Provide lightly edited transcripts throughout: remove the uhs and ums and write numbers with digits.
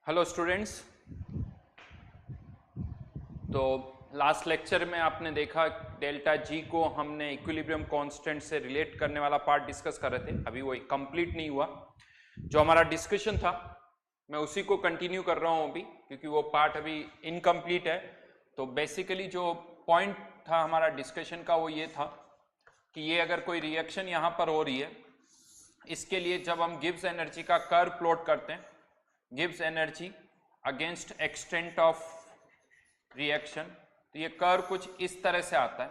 Hello students. तो last lecture में आपने देखा डेल्टा जी को हमने इक्विलिब्रियम कांस्टेंट से रिलेट करने वाला पार्ट डिस्कस कर रहे थे। अभी वो कंप्लीट नहीं हुआ। जो हमारा डिस्कशन था मैं उसी को कंटिन्यू कर रहा हूँ अभी, क्योंकि वो पार्ट अभी इनकम्प्लीट है। तो बेसिकली जो पॉइंट था हमारा डिस्कशन का वो ये था कि ये अगर कोई रिएक्शन यहाँ पर हो रही है, इसके लिए जब हम गिब्स एनर्जी का कर्व प्लॉट करते हैं, Gibbs energy against extent of reaction, तो ये कर्व कुछ इस तरह से आता है।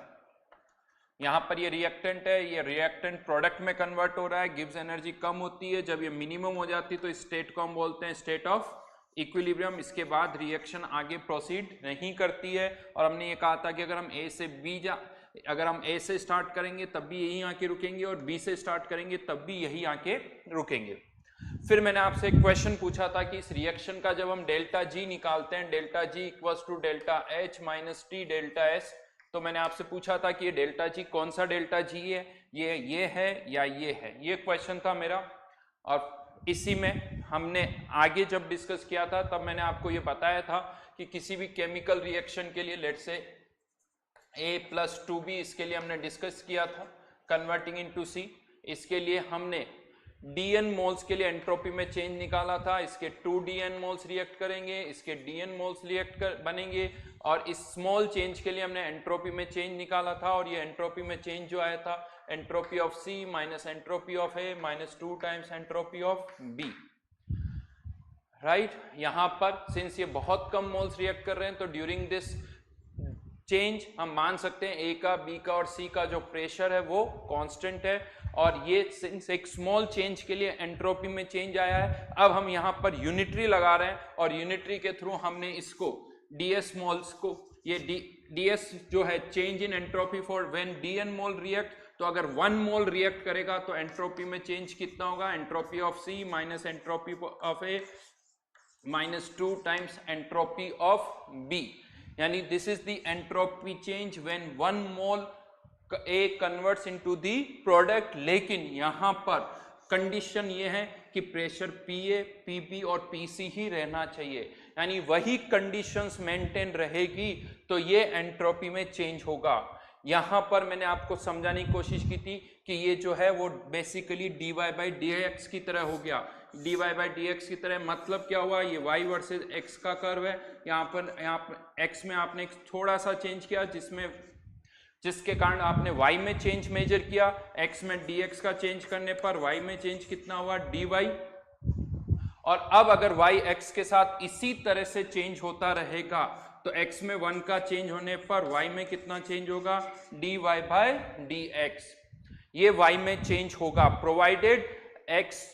यहाँ पर ये रिएक्टेंट है, ये रिएक्टेंट प्रोडक्ट में कन्वर्ट हो रहा है, गिब्स एनर्जी कम होती है। जब ये मिनिमम हो जाती है तो इस स्टेट को हम बोलते हैं स्टेट ऑफ इक्विलिब्रियम। इसके बाद रिएक्शन आगे प्रोसीड नहीं करती है। और हमने ये कहा था कि अगर हम ए से स्टार्ट करेंगे तब भी यही आके रुकेंगे, और बी से स्टार्ट करेंगे तब भी यही आके रुकेंगे। फिर मैंने आपसे एक क्वेश्चन पूछा था कि इस रिएक्शन का जब हम डेल्टा जी निकालते हैं, delta G equals to delta H minus T delta S, तो मैंने आपसे पूछा था कि ये डेल्टा जी कौन सा डेल्टा जी है, ये है या ये है, ये क्वेश्चन था मेरा। और इसी में हमने आगे जब डिस्कस किया था तब मैंने आपको ये बताया था कि किसी भी केमिकल रिएक्शन के लिए, लेट्स से A+2B, इसके लिए हमने डिस्कस किया था कन्वर्टिंग इनटू C। इसके लिए हमने dn मोल्स के लिए एंट्रोपी में चेंज निकाला था। इसके 2dn मोल्स रिएक्ट करेंगे, इसके dn मोल्स बनेंगे, और इस स्मॉल चेंज के लिए हमने एंट्रोपी में चेंज निकाला था। और ये एंट्रोपी में चेंज जो आया था, entropy of C minus entropy of A minus 2 times entropy of B, right. यहाँ पर सिंस ये बहुत कम मोल्स रिएक्ट कर रहे हैं तो ड्यूरिंग दिस चेंज हम मान सकते हैं A का, B का और C का जो प्रेशर है वो कांस्टेंट है। और ये सिंस एक स्मॉल चेंज के लिए एंट्रोपी में चेंज आया है, अब हम यहाँ पर यूनिटरी लगा रहे हैं, और यूनिटरी के थ्रू हमने इसको ds मोल्स को, ये ds जो है change in entropy for when dn mole react, तो अगर 1 मोल रिएक्ट करेगा तो एंट्रोपी में चेंज कितना होगा, entropy of C minus entropy of A minus 2 times entropy of B, यानी this is the entropy change when 1 mole A converts into the product. लेकिन यहां पर कंडीशन ये है कि प्रेशर PA, PB और PC ही रहना चाहिए, यानी वही कंडीशंस मेंटेन रहेगी तो ये एंट्रोपी में चेंज होगा। यहां पर मैंने आपको समझाने की कोशिश की थी कि ये जो है वो बेसिकली dy बाई dx की तरह हो गया। dy बाई dx की तरह मतलब क्या हुआ, ये y वर्सेस x का कर्व है। यहाँ पर x में आपने थोड़ा सा चेंज किया, जिसके कारण आपने y में चेंज मेजर किया। x में dx का चेंज करने पर y में चेंज कितना हुआ, dy। और अब अगर y x के साथ इसी तरह से चेंज होता रहेगा तो x में 1 का चेंज होने पर y में कितना चेंज होगा, dy बाय dx। ये y में चेंज होगा प्रोवाइडेड x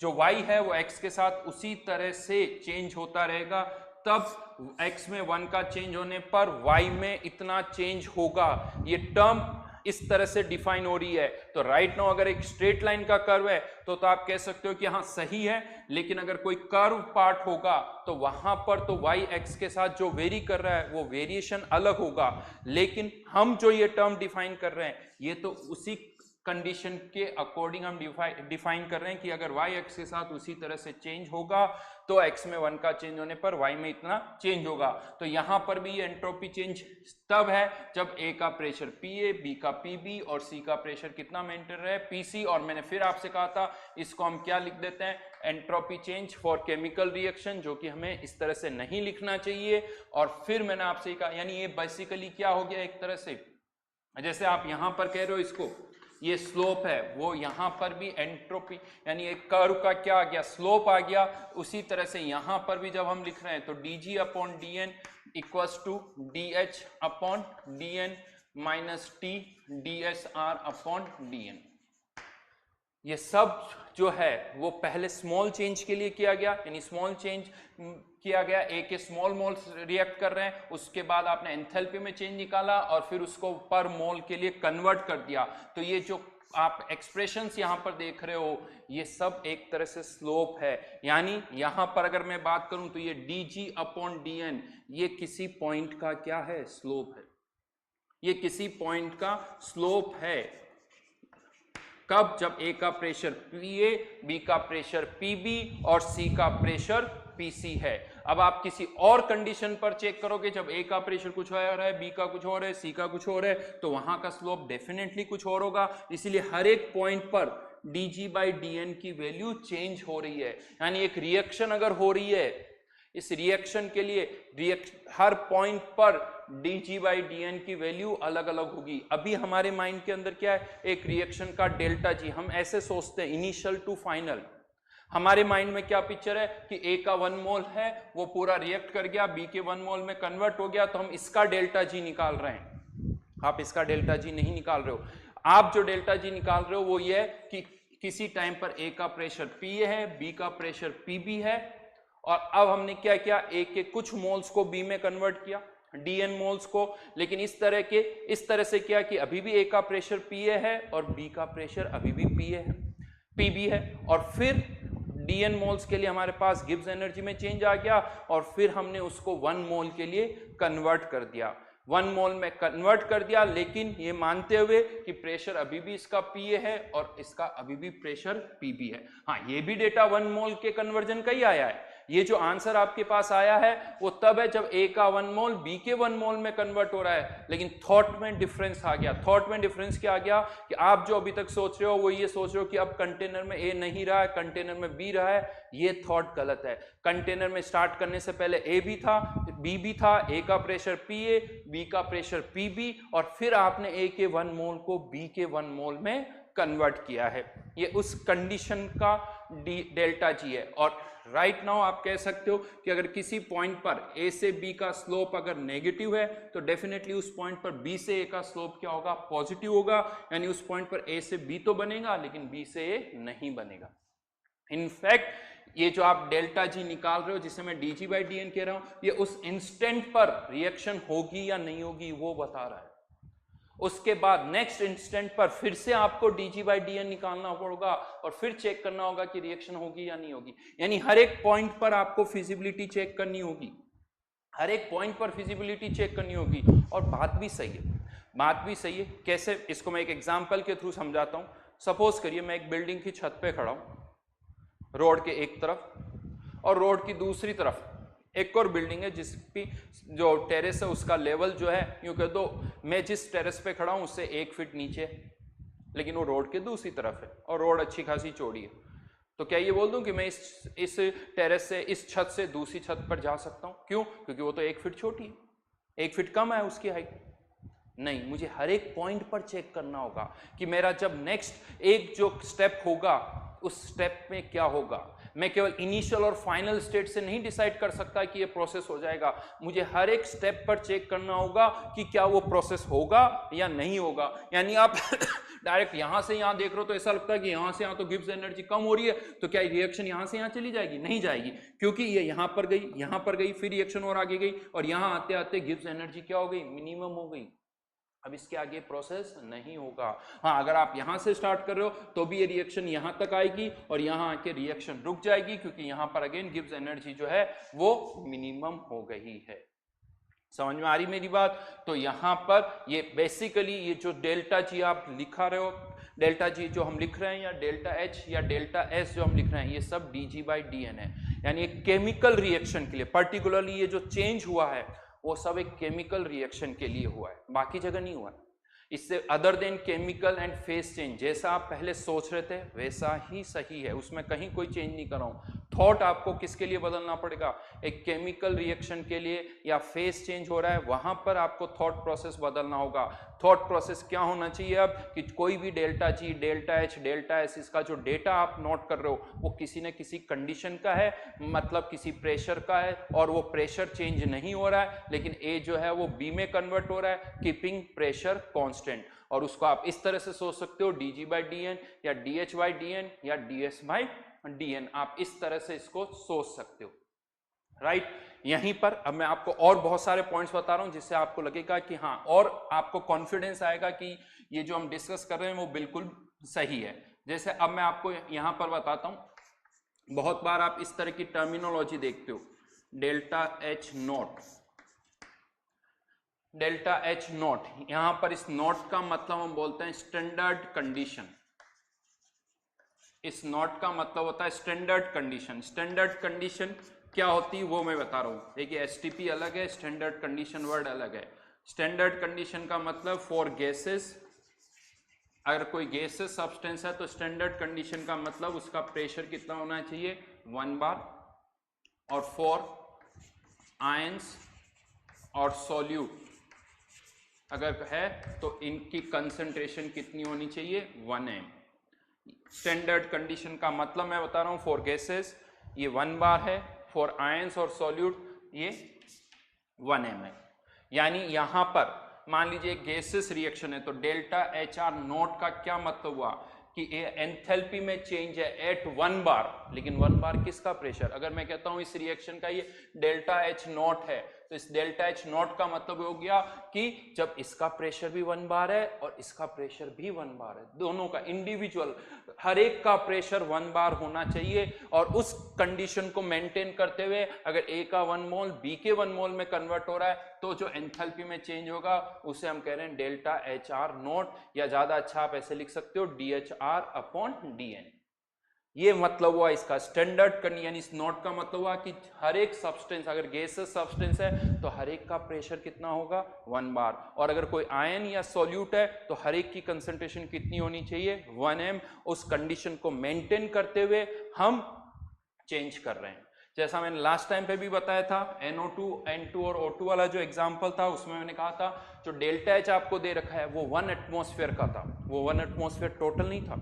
जो y है वो x के साथ उसी तरह से चेंज होता रहेगा। तब x में 1 का चेंज होने पर y में इतना चेंज होगा। ये टर्म इस तरह से डिफाइन हो रही है। तो राइट नाउ अगर एक स्ट्रेट लाइन का कर्व है तो आप कह सकते हो कि हाँ सही है, लेकिन अगर कोई कर्व पार्ट होगा तो वहां पर तो y x के साथ जो वेरी कर रहा है वो वेरिएशन अलग होगा। लेकिन हम जो ये टर्म डिफाइन कर रहे हैं ये तो उसी कंडीशन के अकॉर्डिंग हम डिफाइन कर रहे हैं कि अगर y x के साथ उसी तरह से चेंज होगा तो x में 1 का चेंज होने पर y में इतना चेंज होगा। तो यहां पर भी ये एंट्रोपी चेंज तब है जब A का प्रेशर PA, B का PB और C का प्रेशर कितना मेंटेन रहे, PC। और मैंने फिर आपसे कहा था इसको हम क्या लिख देते हैं, entropy change for chemical reaction, जो कि हमें इस तरह से नहीं लिखना चाहिए। और फिर मैंने आपसे कहा, यानी ये बेसिकली क्या हो गया, एक तरह से जैसे आप यहां पर कह रहे हो इसको ये स्लोप है, वो यहां पर भी एंट्रोपी यानी एक कर्व का क्या आ गया, स्लोप आ गया। उसी तरह से यहां पर भी जब हम लिख रहे हैं तो dg upon dn equals to dh upon dn minus t dsr upon dn। ये सब जो है वो पहले स्मॉल चेंज के लिए किया गया, यानी स्मॉल चेंज किया गया, ए के स्मॉल मोल्स रिएक्ट कर रहे हैं, उसके बाद आपने एंथैल्पी में चेंज निकाला और फिर उसको पर मोल के लिए कन्वर्ट कर दिया। तो ये जो आप एक्सप्रेशंस यहां पर देख रहे हो ये सब एक तरह से स्लोप है। यानी यहां पर अगर मैं बात करूं तो ये dg अपॉन dn ये किसी पॉइंट का क्या है, स्लोप है। ये किसी पॉइंट का स्लोप है। कब? जब ए का प्रेशर पीए, बी का प्रेशर पीबी और सी का प्रेशर पीसी है। अब आप किसी और कंडीशन पर चेक करोगे, जब ए का प्रेशर कुछ और है, बी का कुछ और है, सी का कुछ और है, तो वहां का स्लोप डेफिनेटली कुछ और होगा। इसीलिए हर एक पॉइंट पर dg/dn की वैल्यू चेंज हो रही है। यानी एक रिएक्शन अगर हो रही है, इस रिएक्शन के लिए हर पॉइंट पर dg/dn की वैल्यू अलग अलग होगी। अभी हमारे माइंड के अंदर क्या है, एक रिएक्शन का डेल्टा जी, हम ऐसे सोचते हैं इनिशियल टू फाइनल। हमारे माइंड में क्या पिक्चर है कि ए का 1 मोल है, वो पूरा रिएक्ट कर गया, बी के 1 मोल में कन्वर्ट हो गया, तो हम इसका डेल्टा जी निकाल रहे हैं। आप इसका डेल्टा जी नहीं निकाल रहे हो। आप जो डेल्टा जी निकाल रहे हो वो ये है कि किसी टाइम पर ए का प्रेशर पी है, बी का प्रेशर पीबी है, और अब हमने क्या किया, ए के कुछ मोल्स को बी में कन्वर्ट किया, dn मोल्स को, लेकिन इस तरह से किया कि अभी भी ए का प्रेशर पीए है और बी का प्रेशर अभी भी पीबी है, और फिर dn मोल्स के लिए हमारे पास गिब्स एनर्जी में चेंज आ गया, और फिर हमने उसको 1 मोल के लिए कन्वर्ट कर दिया, 1 मोल में कन्वर्ट कर दिया, लेकिन ये मानते हुए कि प्रेशर अभी भी इसका पीए है और इसका अभी भी प्रेशर पीबी है। हाँ, ये भी डेटा 1 मोल के कन्वर्जन का ही आया है। ये जो आंसर आपके पास आया है वो तब है जब ए का 1 मोल बी के 1 मोल में कन्वर्ट हो रहा है, लेकिन थॉट में डिफरेंस आ गया। थॉट में डिफरेंस क्या आ गया कि आप जो अभी तक सोच रहे हो वो ये सोच रहे हो कि अब कंटेनर में ए नहीं रहा है, कंटेनर में बी रहा है। ये थॉट गलत है। कंटेनर में स्टार्ट करने से पहले ए भी था, बी भी था, ए का प्रेशर पीए, बी का प्रेशर पीबी, और फिर आपने ए के 1 मोल को बी के 1 मोल में कन्वर्ट किया है। ये उस कंडीशन का डेल्टा जी है। और राइट नाउ आप कह सकते हो कि अगर किसी पॉइंट पर ए से बी का स्लोप अगर नेगेटिव है तो डेफिनेटली उस पॉइंट पर बी से ए का स्लोप क्या होगा, पॉजिटिव होगा। यानी उस पॉइंट पर ए से बी तो बनेगा लेकिन बी से ए नहीं बनेगा। इनफैक्ट ये जो आप डेल्टा जी निकाल रहे हो, जिसे मैं dg/dn कह रहा हूं, ये उस इंस्टेंट पर रिएक्शन होगी या नहीं होगी वो बता रहा है। उसके बाद नेक्स्ट इंस्टेंट पर फिर से आपको dg/dn निकालना पड़ेगा और फिर चेक करना होगा कि रिएक्शन होगी या नहीं होगी। यानी हर एक पॉइंट पर आपको फिजिबिलिटी चेक करनी होगी, हर एक पॉइंट पर फिजिबिलिटी चेक करनी होगी। और बात भी सही है, कैसे, इसको मैं एक एग्जांपल के थ्रू समझाता हूं। सपोज करिए मैं एक बिल्डिंग की छत पे खड़ा हूं, रोड के एक तरफ, और रोड की दूसरी तरफ एक और बिल्डिंग है जिसकी जो टेरेस है उसका लेवल जो है, यूं कह दो मैं जिस टेरेस पे खड़ा हूं उससे 1 फीट नीचे है, लेकिन वो रोड के दूसरी तरफ है और रोड अच्छी खासी चौड़ी है। तो क्या ये बोल दूं कि मैं इस टेरेस से, इस छत से दूसरी छत पर जा सकता हूं? क्यों? क्योंकि वो तो 1 फीट छोटी है, 1 फीट कम है उसकी हाइट। नहीं, मुझे हर एक पॉइंट पर चेक करना होगा कि मेरा जब नेक्स्ट एक जो स्टेप होगा उस स्टेप में क्या होगा। मैं केवल इनिशियल और फाइनल स्टेट से नहीं डिसाइड कर सकता कि ये प्रोसेस हो जाएगा। मुझे हर एक स्टेप पर चेक करना होगा कि क्या वो प्रोसेस होगा या नहीं होगा। यानी आप डायरेक्ट यहां से यहां देख रहे हो तो ऐसा लगता है कि यहां से यहां तो गिब्स एनर्जी कम हो रही है, तो क्या रिएक्शन यहां से यहां चली जाएगी? नहीं जाएगी, क्योंकि ये यहां पर गई, यहां पर गई, फिर रिएक्शन और आगे गई, और यहां आते आते गिब्स एनर्जी क्या हो गई? मिनिमम हो गई। अब इसके आगे प्रोसेस नहीं होगा। हाँ, अगर आप यहां से स्टार्ट कर रहे हो तो भी ये रिएक्शन यहां तक आएगी और यहां आके रिएक्शन रुक जाएगी, क्योंकि यहां पर अगेन गिब्स एनर्जी जो है वो मिनिमम हो गई है। समझ में आ रही मेरी बात? तो यहां पर ये बेसिकली ये जो डेल्टा जी आप लिखा रहे हो, डेल्टा जी जो हम लिख रहे हैं, या डेल्टा एच या डेल्टा एस जो हम लिख रहे हैं, ये सब dg/dn है। यानी एक केमिकल रिएक्शन के लिए, पर्टिकुलरली ये जो चेंज हुआ है वो सब एक केमिकल रिएक्शन के लिए हुआ है, बाकी जगह नहीं हुआ है। इससे other than chemical and face change, जैसा आप पहले सोच रहे थे वैसा ही सही है, उसमें कहीं कोई चेंज नहीं कर रहा हूं। थॉट आपको किसके लिए बदलना पड़ेगा? एक केमिकल रिएक्शन के लिए या फेस चेंज हो रहा है वहां पर आपको थॉट प्रोसेस बदलना होगा। थॉट प्रोसेस क्या होना चाहिए अब कि कोई भी delta G, delta H, delta S, इसका जो डेटा आप नोट कर रहे हो वो किसी न किसी कंडीशन का है, मतलब किसी प्रेशर का है, और वो प्रेशर चेंज नहीं हो रहा है, लेकिन ए जो है वो बी में कन्वर्ट हो रहा है, कीपिंग प्रेशर कांस्टेंट। और उसको आप इस तरह से सोच सकते हो dg/dn या dh/dn या ds/dn, आप इस तरह से इसको सोच सकते हो। राइट, यहीं पर अब मैं आपको और बहुत सारे पॉइंट्स बता रहा हूं जिससे आपको लगेगा कि हाँ, और आपको कॉन्फिडेंस आएगा कि ये जो हम डिस्कस कर रहे हैं वो बिल्कुल सही है। जैसे अब मैं आपको यहां पर बताता हूं, बहुत बार आप इस तरह की टर्मिनोलॉजी देखते हो, delta H not, delta H not, यहां पर इस नॉट का मतलब हम बोलते हैं स्टैंडर्ड कंडीशन। इस नॉट का मतलब होता है स्टैंडर्ड कंडीशन। स्टैंडर्ड कंडीशन क्या होती है वो मैं बता रहा हूँ। देखिए एसटीपी अलग है, स्टैंडर्ड कंडीशन वर्ड अलग है। स्टैंडर्ड कंडीशन का मतलब फॉर गैसेस, अगर कोई गैसेस सब्सटेंस है तो स्टैंडर्ड कंडीशन का मतलब उसका प्रेशर कितना होना चाहिए 1 बार, और फॉर आयंस और सॉल्यूट अगर है तो इनकी कंसंट्रेशन कितनी होनी चाहिए 1 m। स्टैंडर्ड कंडीशन का मतलब मैं बता रहा हूं फॉर गैसेस ये 1 बार है, फॉर आयंस और सॉल्यूट ये 1 m है। यानी यहां पर मान लीजिए गैसेस रिएक्शन है तो डेल्टा एच आर नॉट का क्या मतलब हुआ कि एंथैल्पी में चेंज है एट 1 बार, लेकिन 1 बार किसका प्रेशर। अगर मैं कहता हूं इस रिएक्शन का ये डेल्टा एच नॉट है तो इस डेल्टा एच नॉट का मतलब हो गया कि जब इसका प्रेशर भी 1 बार है और इसका प्रेशर भी 1 बार है, दोनों का इंडिविजुअल हर एक का प्रेशर 1 बार होना चाहिए। और उस कंडीशन को मेंटेन करते हुए अगर ए का 1 मोल बी के 1 मोल में कन्वर्ट हो रहा है तो जो एंथैल्पी में चेंज होगा उसे हम कह रहे हैं डेल्टा एच आर नॉट, या ज्यादा अच्छा आप ऐसे लिख सकते हो D H R upon D N. ये मतलब हुआ इसका स्टैंडर्ड कंडीशन। इस नोट का मतलब हुआ कि हर एक सब्सटेंस, अगर गैसेस सब्सटेंस है तो हर एक का प्रेशर कितना होगा 1 बार, और अगर कोई आयन या सॉल्यूट है तो हर एक की कंसंट्रेशन कितनी होनी चाहिए 1 m। उस कंडीशन को मेंटेन करते हुए हम चेंज कर रहे हैं। जैसा मैंने लास्ट टाइम पे भी बताया था NO2 N2 और O2 वाला जो एग्जांपल था उसमें मैंने कहा था जो डेल्टा एच आपको दे रखा है वो 1 एटमॉस्फेयर का था, वो 1 एटमॉस्फेयर टोटल नहीं था,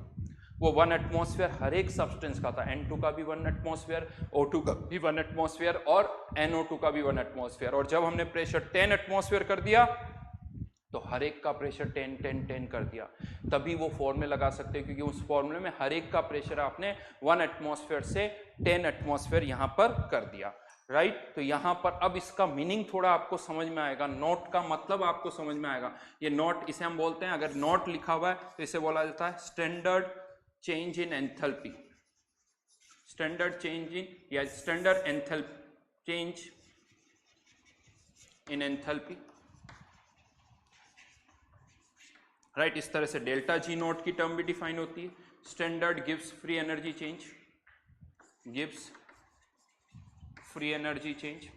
वो 1 एटमॉस्फेयर हर एक सब्सटेंस का था। N2 का भी 1 एटमॉस्फेयर, O2 का भी 1 एटमॉस्फेयर और NO2 का भी 1 एटमॉस्फेयर। और जब हमने प्रेशर 10 एटमॉस्फेयर कर दिया तो हर एक का प्रेशर 10 10 10 कर दिया, तभी वो फॉर्मूले लगा सकते हैं, क्योंकि उस फॉर्मूले में हर एक का प्रेशर आपने 1 एटमॉस्फेयर से 10 एटमॉस्फेयर यहां पर कर दिया, राइट। तो यहां पर अब इसका मीनिंग थोड़ा आपको समझ में आएगा, नोट का मतलब आपको समझ में आएगा। ये नोट इसे हम बोलते हैं, अगर नोट लिखा हुआ है तो इसे बोला जाता है standard change in enthalpy, standard change in या standard enthalpy change in enthalpy, right. इस तरह से डेल्टा जी नोट की टर्म भी डिफाइन होती है। Standard gives free energy change, gives free energy change.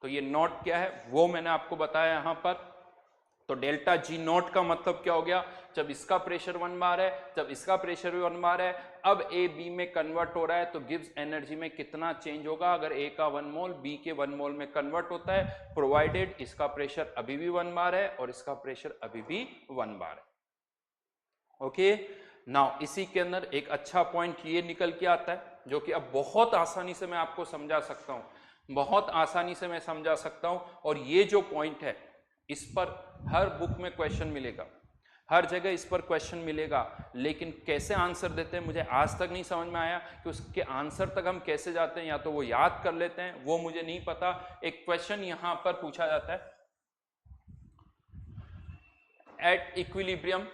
तो ये नोट क्या है वो मैंने आपको बताया यहां पर। तो डेल्टा जी नोट का मतलब क्या हो गया, जब इसका प्रेशर 1 बार है, जब इसका प्रेशर भी 1 बार है, अब ए बी में कन्वर्ट हो रहा है तो गिव्स एनर्जी में कितना चेंज होगा। अगर ए का 1 मोल बी के 1 मोल में कन्वर्ट होता है, प्रोवाइडेड इसका प्रेशर अभी भी 1 बार है और इसका प्रेशर अभी भी 1 बार है। ओके, नाउ इसी के अंदर एक अच्छा पॉइंट ये निकल के आता है जो कि अब बहुत आसानी से मैं आपको समझा सकता हूं, बहुत आसानी से मैं समझा सकता हूं। और ये जो पॉइंट है इस पर हर बुक में क्वेश्चन मिलेगा, हर जगह इस पर क्वेश्चन मिलेगा, लेकिन कैसे आंसर देते हैं मुझे आज तक नहीं समझ में आया कि उसके आंसर तक हम कैसे जाते हैं। या तो वो याद कर लेते हैं, वो मुझे नहीं पता। एक क्वेश्चन यहां पर पूछा जाता है, at equilibrium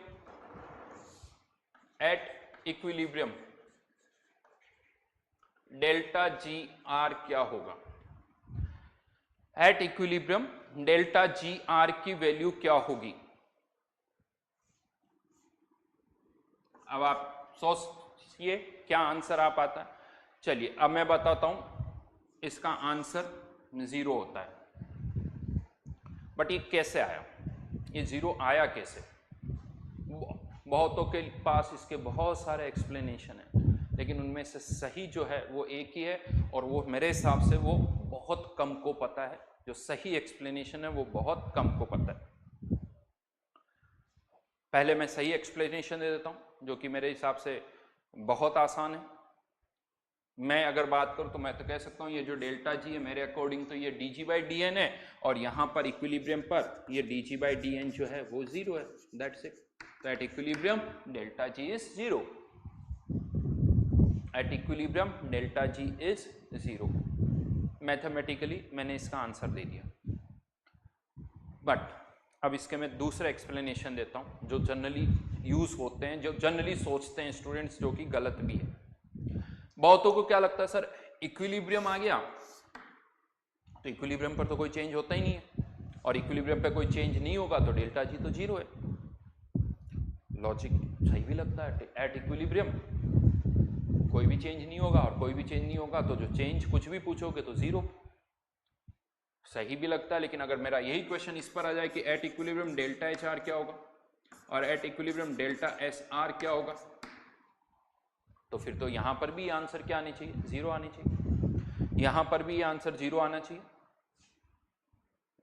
delta G R क्या होगा। At equilibrium delta G R की वैल्यू क्या होगी। अब आप सोचिए क्या आंसर आ पाता है। चलिए अब मैं बताता हूं, इसका आंसर 0 होता है। बट ये कैसे आया, ये 0 आया कैसे। बहुतों के पास इसके बहुत सारे एक्सप्लेनेशन है, लेकिन उनमें से सही जो है वो एक ही है, और वो मेरे हिसाब से वो बहुत कम को पता है। जो सही एक्सप्लेनेशन है वो बहुत कम को पता है। पहले मैं सही एक्सप्लेनेशन दे देता हूं जो कि मेरे हिसाब से बहुत आसान है। मैं अगर बात करूं तो मैं तो कह सकता हूं ये जो डेल्टा जी है मेरे अकॉर्डिंग तो ये dg/dn है, और यहां पर इक्विलिब्रियम पर ये dg/dn जो है वो 0 है, दैट्स इट। तो at equilibrium delta ji is 0, eight equilibrium delta ji is 0। Mathematically मैंने इसका आंसर दे दिया। बट अब इसके मैं दूसरा एक्सप्लेनेशन देता हूं जो जनरली यूज होते हैं, जो जनरली सोचते हैं स्टूडेंट्स, जो कि गलत भी है। बहुतों को क्या लगता है सर इक्विलिब्रियम आ गया तो इक्विलिब्रियम पर तो कोई चेंज होता ही नहीं है, और इक्विलिब्रियम पे कोई चेंज नहीं होगा तो डेल्टा जी तो जीरो है। लॉजिक सही भी लगता है। एट इक्विलिब्रियम कोई भी चेंज नहीं होगा और कोई भी चेंज नहीं होगा तो जो चेंज कुछ भी पूछोगे तो जीरो, सही भी लगता है। लेकिन अगर मेरा यही क्वेश्चन इस पर आ जाए कि eight equilibrium delta H are क्या होगा और eight equilibrium delta S are क्या होगा, तो फिर तो यहां पर भी आंसर क्या आनी चाहिए, जीरो आनी चाहिए। यहां पर भी आंसर जीरो आना चाहिए,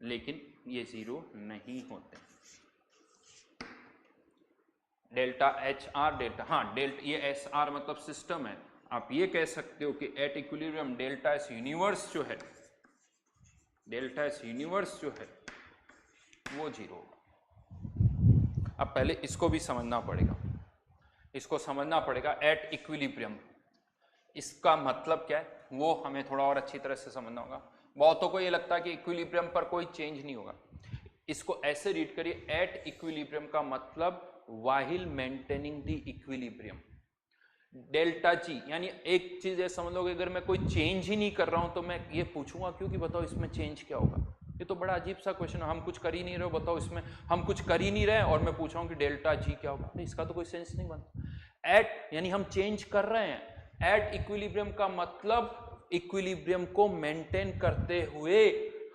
लेकिन ये जीरो नहीं होते। डेल्टा एच आर डेल्टा, हाँ डेल्टा, ये एस आर मतलब सिस्टम है। आप ये कह सकते हो कि eight equilibrium delta S universe जो है, डेल्टा एस यूनिवर्स जो है वो जीरो होगा। अब पहले इसको भी समझना पड़ेगा, इसको समझना पड़ेगा। एट इक्विलिब्रियम इसका मतलब क्या है वो हमें थोड़ा और अच्छी तरह से समझना होगा। बहुतों को ये लगता है कि इक्विलिब्रियम पर कोई चेंज नहीं होगा। इसको ऐसे रीड करिए, एट इक्विलिब्रियम का मतलब while maintaining the equilibrium. Delta G यानी एक चीज ऐसे समझ लोगे, अगर मैं कोई चेंज ही नहीं कर रहा हूं तो मैं ये पूछूंगा क्यों कि बताओ इसमें चेंज क्या होगा। ये तो बड़ा अजीब सा क्वेश्चन है, हम कुछ कर ही नहीं रहे हो, बताओ इसमें हम कुछ कर ही नहीं रहे और मैं पूछा हूं कि डेल्टा जी क्या होगा, तो इसका तो कोई सेंस नहीं बनता। एट यानी हम चेंज कर रहे हैं। एट इक्विलिब्रियम का मतलब इक्विलिब्रियम को मेंटेन करते हुए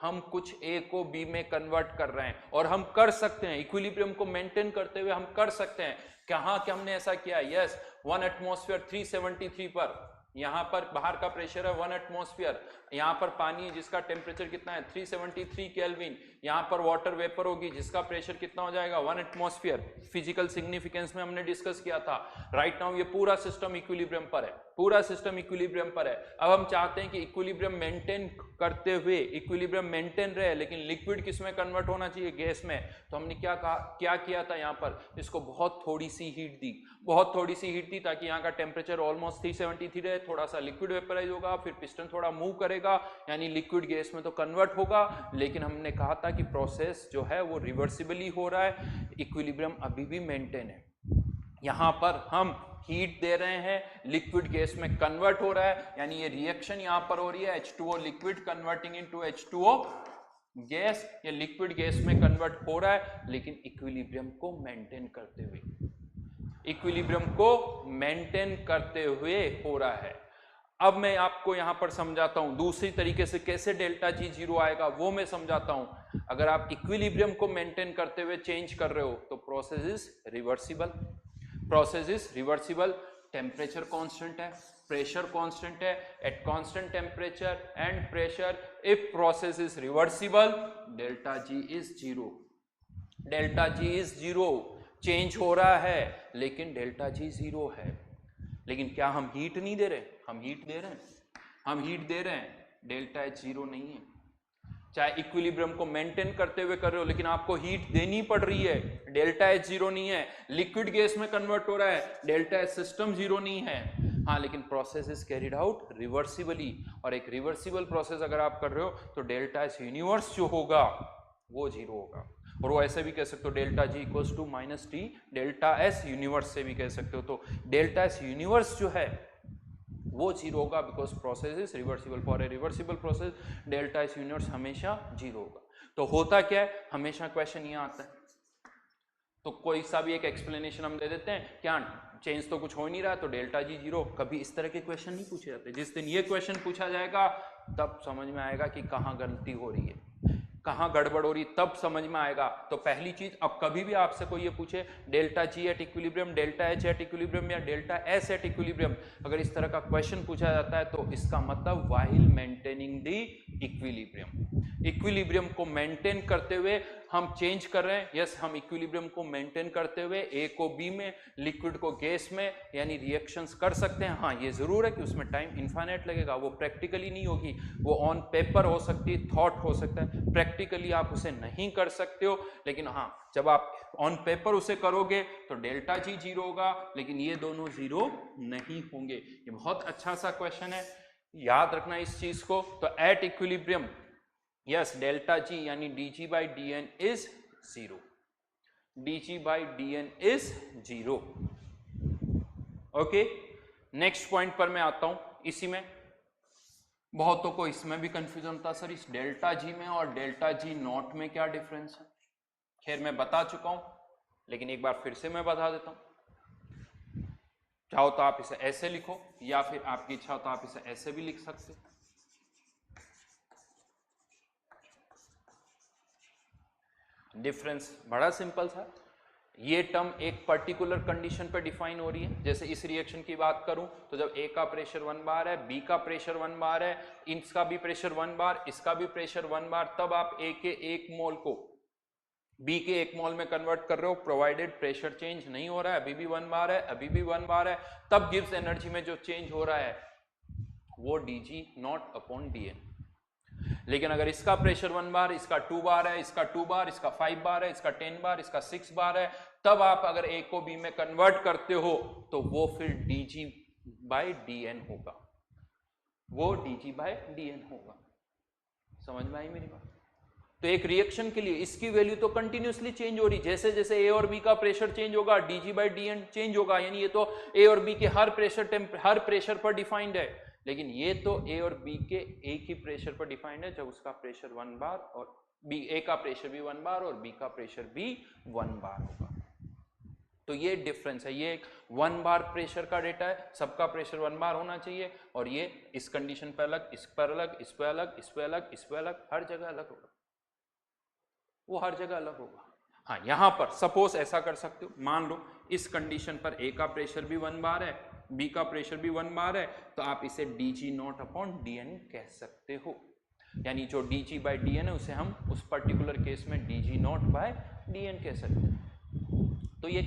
हम कुछ ए को बी में कन्वर्ट कर रहे हैं, और हम कर सकते हैं इक्विलिब्रियम को मेंटेन करते हुए, हम कर सकते हैं। कहां कि हमने ऐसा किया, यस 1 एटमॉस्फेयर 373 पर, यहां पर बाहर का प्रेशर है 1 एटमॉस्फेयर, यहां पर पानी जिसका टेम्परेचर कितना है 373 केल्विन, यहां पर वाटर वेपर होगी जिसका प्रेशर कितना हो जाएगा 1 एटमॉस्फेयर। फिजिकल सिग्निफिकेंस में हमने डिस्कस किया था। राइट नाउ ये पूरा सिस्टम इक्विलिब्रियम पर है, पूरा सिस्टम इक्विलिब्रियम पर है। अब हम चाहते हैं कि इक्विलिब्रियम मेंटेन करते हुए इक्विलिब्रियम मेंटेन रहे, लेकिन लिक्विड किस में कन्वर्ट होना चाहिए, गैस में। तो हमने क्या कहा, क्या किया था, यहां पर इसको बहुत थोड़ी सी हीट दी, बहुत थोड़ी सी हीट दी ताकि यहाँ का टेम्परेचर ऑलमोस्ट 373 रहे। थोड़ा सा लिक्विड वेपराइज होगा, फिर पिस्टन थोड़ा मूव करेगा, यानी लिक्विड गैस में तो कन्वर्ट होगा। लेकिन हमने कहा था कि प्रोसेस जो है वो रिवर्सिबली हो रहा है, इक्विलिब्रियम अभी भी मेंटेन है। यहां पर हम हीट दे रहे हैं, लिक्विड गैस में कन्वर्ट हो रहा है, यानी ये रिएक्शन यहां पर हो रही है, H2O liquid converting into H2O gas, ये लिक्विड गैस में कन्वर्ट हो रहा है, लेकिन इक्विलिब्रियम को मेंटेन करते हुए, इक्विलिब्रियम को मेंटेन करते हुए हो रहा है। अब मैं आपको यहां पर समझाता हूं दूसरी तरीके से कैसे डेल्टा जी जीरो आएगा, वो मैं समझाता हूं। अगर आप इक्विलिब्रियम को मेंटेन करते हुए चेंज कर रहे हो तो process is reversible, process is reversible. Temperature constant है, प्रेशर कांस्टेंट है, eight constant temperature and pressure if process is reversible delta G is zero, delta G is zero. Change हो रहा है लेकिन डेल्टा जी जीरो है। लेकिन क्या हम हीट नहीं दे रहे, हम हीट दे रहे हैं, हम हीट दे रहे हैं, डेल्टा एच जीरो नहीं है। चाहे इक्विलिब्रियम को मेंटेन करते हुए कर रहे हो लेकिन आपको हीट देनी पड़ रही है, डेल्टा एच जीरो नहीं है। लिक्विड गैस में कन्वर्ट हो रहा है, डेल्टा एच सिस्टम जीरो नहीं है। हाँ, लेकिन process is carried out reversibly, और एक रिवर्सिबल प्रोसेस अगर आप कर रहे हो तो डेल्टा एच यूनिवर्स जो होगा वो जीरो होगा। और वो ऐसे भी कह सकते हो delta G equals to minus T delta S universe से भी कह सकते हो। तो डेल्टा एस यूनिवर्स जो है वो जीरो होगा because process is reversible. For a reversible process delta S universe हमेशा जीरो होगा। तो होता क्या है, हमेशा क्वेश्चन यहाँ आता है तो कोई सा भी एक एक्सप्लेनेशन हम दे देते हैं, क्या चेंज तो कुछ हो नहीं रहा तो डेल्टा जी जीरो। कभी इस तरह के क्वेश्चन नहीं पूछे जाते। जिस दिन ये क्वेश्चन पूछा जाएगा तब समझ में आएगा कि कहाँ गलती हो रही है, कहाँ गड़बड़ हो रही, तब समझ में आएगा। तो पहली चीज, अब कभी भी आपसे कोई ये पूछे delta G eight equilibrium, delta H at equilibrium या डेल्टा एस एट इक्विलिब्रियम, अगर इस तरह का क्वेश्चन पूछा जाता है तो इसका मतलब while maintaining the equilibrium, equilibrium को मेंटेन करते हुए हम चेंज कर रहे हैं। यस, हम इक्विलिब्रियम को मेंटेन करते हुए ए को बी में, लिक्विड को गैस में, यानी रिएक्शंस कर सकते हैं। हाँ, ये जरूर है कि उसमें टाइम इनफाइनाइट लगेगा, वो प्रैक्टिकली नहीं होगी, वो ऑन पेपर हो सकती है, थॉट हो सकता है, प्रैक्टिकली आप उसे नहीं कर सकते हो। लेकिन हाँ, जब आप ऑन पेपर उसे करोगे तो डेल्टा जी जीरो होगा, लेकिन ये दोनों जीरो नहीं होंगे। ये बहुत अच्छा सा क्वेश्चन है, याद रखना इस चीज को। तो at equilibrium yes delta G यानी D G by D N is zero, D G by D N is zero. Okay, next point पर मैं आता हूं इसी में। बहुतों को इसमें भी कंफ्यूजन होता है, सर इस डेल्टा जी में और डेल्टा जी नॉट में क्या डिफरेंस है। खैर मैं बता चुका हूं, लेकिन एक बार फिर से मैं बता देता हूं। चाहो तो आप इसे ऐसे लिखो, या फिर आपकी इच्छा हो तो आप इसे ऐसे भी लिख सकते हो। डिफरेंस बड़ा सिंपल था। ये टर्म एक पर्टिकुलर कंडीशन पर डिफाइन हो रही है। जैसे इस रिएक्शन की बात करूं तो जब ए का प्रेशर 1 बार है, बी का प्रेशर 1 बार है, इसका भी प्रेशर 1 बार, इसका भी प्रेशर 1 बार, तब आप ए के 1 मोल को बी के 1 मोल में कन्वर्ट कर रहे हो, प्रोवाइडेड प्रेशर चेंज नहीं हो रहा है, अभी भी 1 बार है, अभी भी 1 बार है, तब गिब्स एनर्जी में जो चेंज हो रहा है वो dg नॉट अपॉन dn। लेकिन अगर इसका प्रेशर 1 बार, इसका 2 बार है, इसका 2 बार, इसका 5 बार है, इसका 10 बार, इसका 6 बार है, तब आप अगर ए को बी में कन्वर्ट करते हो तो वो फिर dg बाय dn होगा, वो dg बाय dn होगा। समझ में आई मेरी बात? तो एक रिएक्शन के लिए इसकी वैल्यू तो कंटिन्यूसली चेंज हो रही, जैसे जैसे ए और बी का प्रेशर चेंज होगा dg बाय dn चेंज होगा, यानी ये तो ए और बी के हर प्रेशर पर डिफाइंड है। लेकिन ये तो ए और बी के एक ही प्रेशर पर डिफाइंड है, जब उसका प्रेशर 1 बार और बी, ए का प्रेशर भी 1 बार और बी का प्रेशर भी 1 बार होगा। तो ये डिफरेंस है, ये एक 1 बार प्रेशर का डेटा है, सबका प्रेशर 1 बार होना चाहिए, और ये इस कंडीशन पर अलग, इस पर अलग, इस पर अलग, इस पर अलग, इस पर अलग, हर जगह अलग होगा, वो हर जगह अलग होगा। हाँ, यहां पर सपोज ऐसा कर सकते हो, मान लो इस कंडीशन पर ए का प्रेशर भी 1 बार है, बी का प्रेशर भी 1 बार है, तो आप इसे dg नॉट अपॉन dn कह सकते हो, यानी जो dg बाय dn है उसे हम उस पर्टिकुलर केस में dg नॉट बाय dn कह सकते हैं। तो ये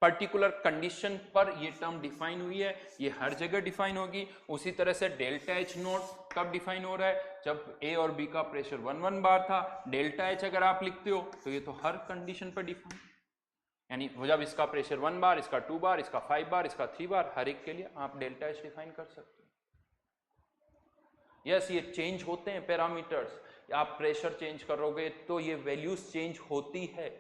पर्टिकुलर कंडीशन पर ये टर्म डिफाइन हुई है, ये हर जगह डिफाइन होगी। उसी तरह से डेल्टा एच नॉट कब डिफाइन हो रहा है, जब ए और बी का प्रेशर 1 बार था, डेल्टा एच अगर आप लिखते हो तो ये तो हर कंडीशन पर डिफाइन, यानी जब इसका प्रेशर 1 बार, इसका 2 बार, इसका 5 बार, इसका 3 बार, हर एक के लिए आप डेल्टा एच डिफाइन कर सकते हो। यस, ये चेंज होते हैं पैरामीटर्स, आप प्रेशर चेंज करोगे तो ये वैल्यूज चेंज होती है,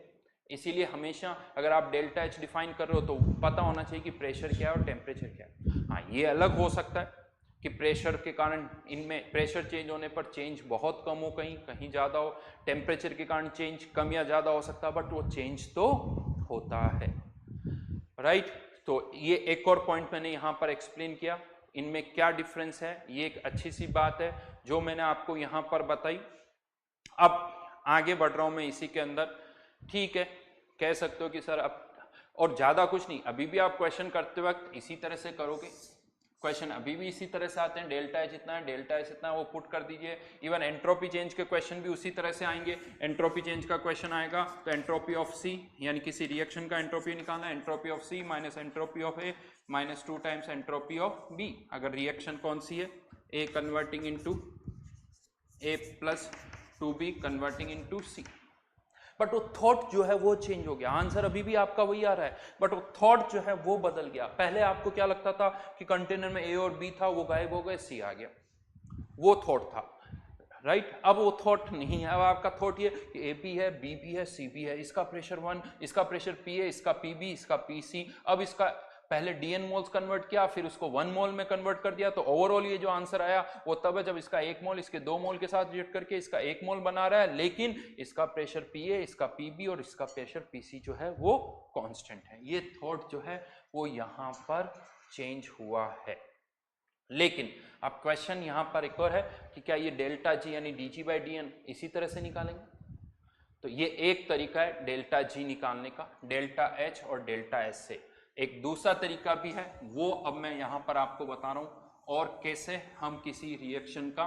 इसीलिए हमेशा अगर आप डेल्टा एच डिफाइन कर रहे हो तो पता होना चाहिए कि प्रेशर क्या है और टेम्परेचर क्या है। हाँ, ये अलग हो सकता है कि प्रेशर के कारण इनमें प्रेशर चेंज होने पर चेंज बहुत कम हो, कहीं कहीं ज़्यादा हो, टेम्परेचर के कारण चेंज कम या ज़्यादा हो सकता है, बट वो चेंज तो होता है, राइट। तो ये एक और पॉइंट मैंने यहाँ पर एक्सप्लेन किया, इनमें क्या डिफरेंस है, ये एक अच्छी सी बात है जो मैंने आपको यहाँ पर बताई। अब आगे बढ़ रहा हूँ मैं इसी के अंदर, ठीक है, कह सकते हो कि सर अब और ज़्यादा कुछ नहीं, अभी भी आप क्वेश्चन करते वक्त इसी तरह से करोगे, क्वेश्चन अभी भी इसी तरह से आते हैं, डेल्टा एच इतना है, डेल्टा एच इतना है, वो पुट कर दीजिए। इवन एंट्रोपी चेंज के क्वेश्चन भी उसी तरह से आएंगे, एंट्रोपी चेंज का क्वेश्चन आएगा तो एंट्रोपी ऑफ सी, यानी किसी रिएक्शन का एंट्रोपी निकालना, entropy of C minus entropy of A minus 2 times entropy of B. अगर रिएक्शन कौन सी है, A converting into A plus 2b converting into C, but वो थॉट जो है वो चेंज हो गया, आंसर अभी भी आपका वही आ रहा है, बट वो थॉट जो है वो बदल गया। पहले आपको क्या लगता था कि कंटेनर में ए और बी था, वो गायब हो गए, सी आ गया, वो थॉट था, राइट। अब वो थॉट नहीं है, अब आपका थॉट ये कि ए पी है, बी पी है, सी पी है, इसका प्रेशर 1, इसका प्रेशर पी है, इसका पी बी, इसका पी सी, अब इसका पहले डीएन मोल्स कन्वर्ट किया, फिर उसको 1 मोल में कन्वर्ट कर दिया, तो ओवरऑल ये जो आंसर आया वो तब है जब इसका 1 मोल इसके 2 मोल के साथ रिएक्ट करके इसका 1 मोल बना रहा है, लेकिन इसका प्रेशर पीए, इसका पीबी और इसका प्रेशर पीसी जो है वो कांस्टेंट है। ये थॉट जो है वो यहां पर चेंज हुआ है। लेकिन अब क्वेश्चन यहां पर एक और है कि क्या ये डेल्टा जी यानी डीजी बाई डीएन इसी तरह से निकालेंगे, तो ये एक तरीका है डेल्टा जी निकालने का, डेल्टा एच और डेल्टा एस से। एक दूसरा तरीका भी है, वो अब मैं यहां पर आपको बता रहा हूं, और कैसे हम किसी रिएक्शन का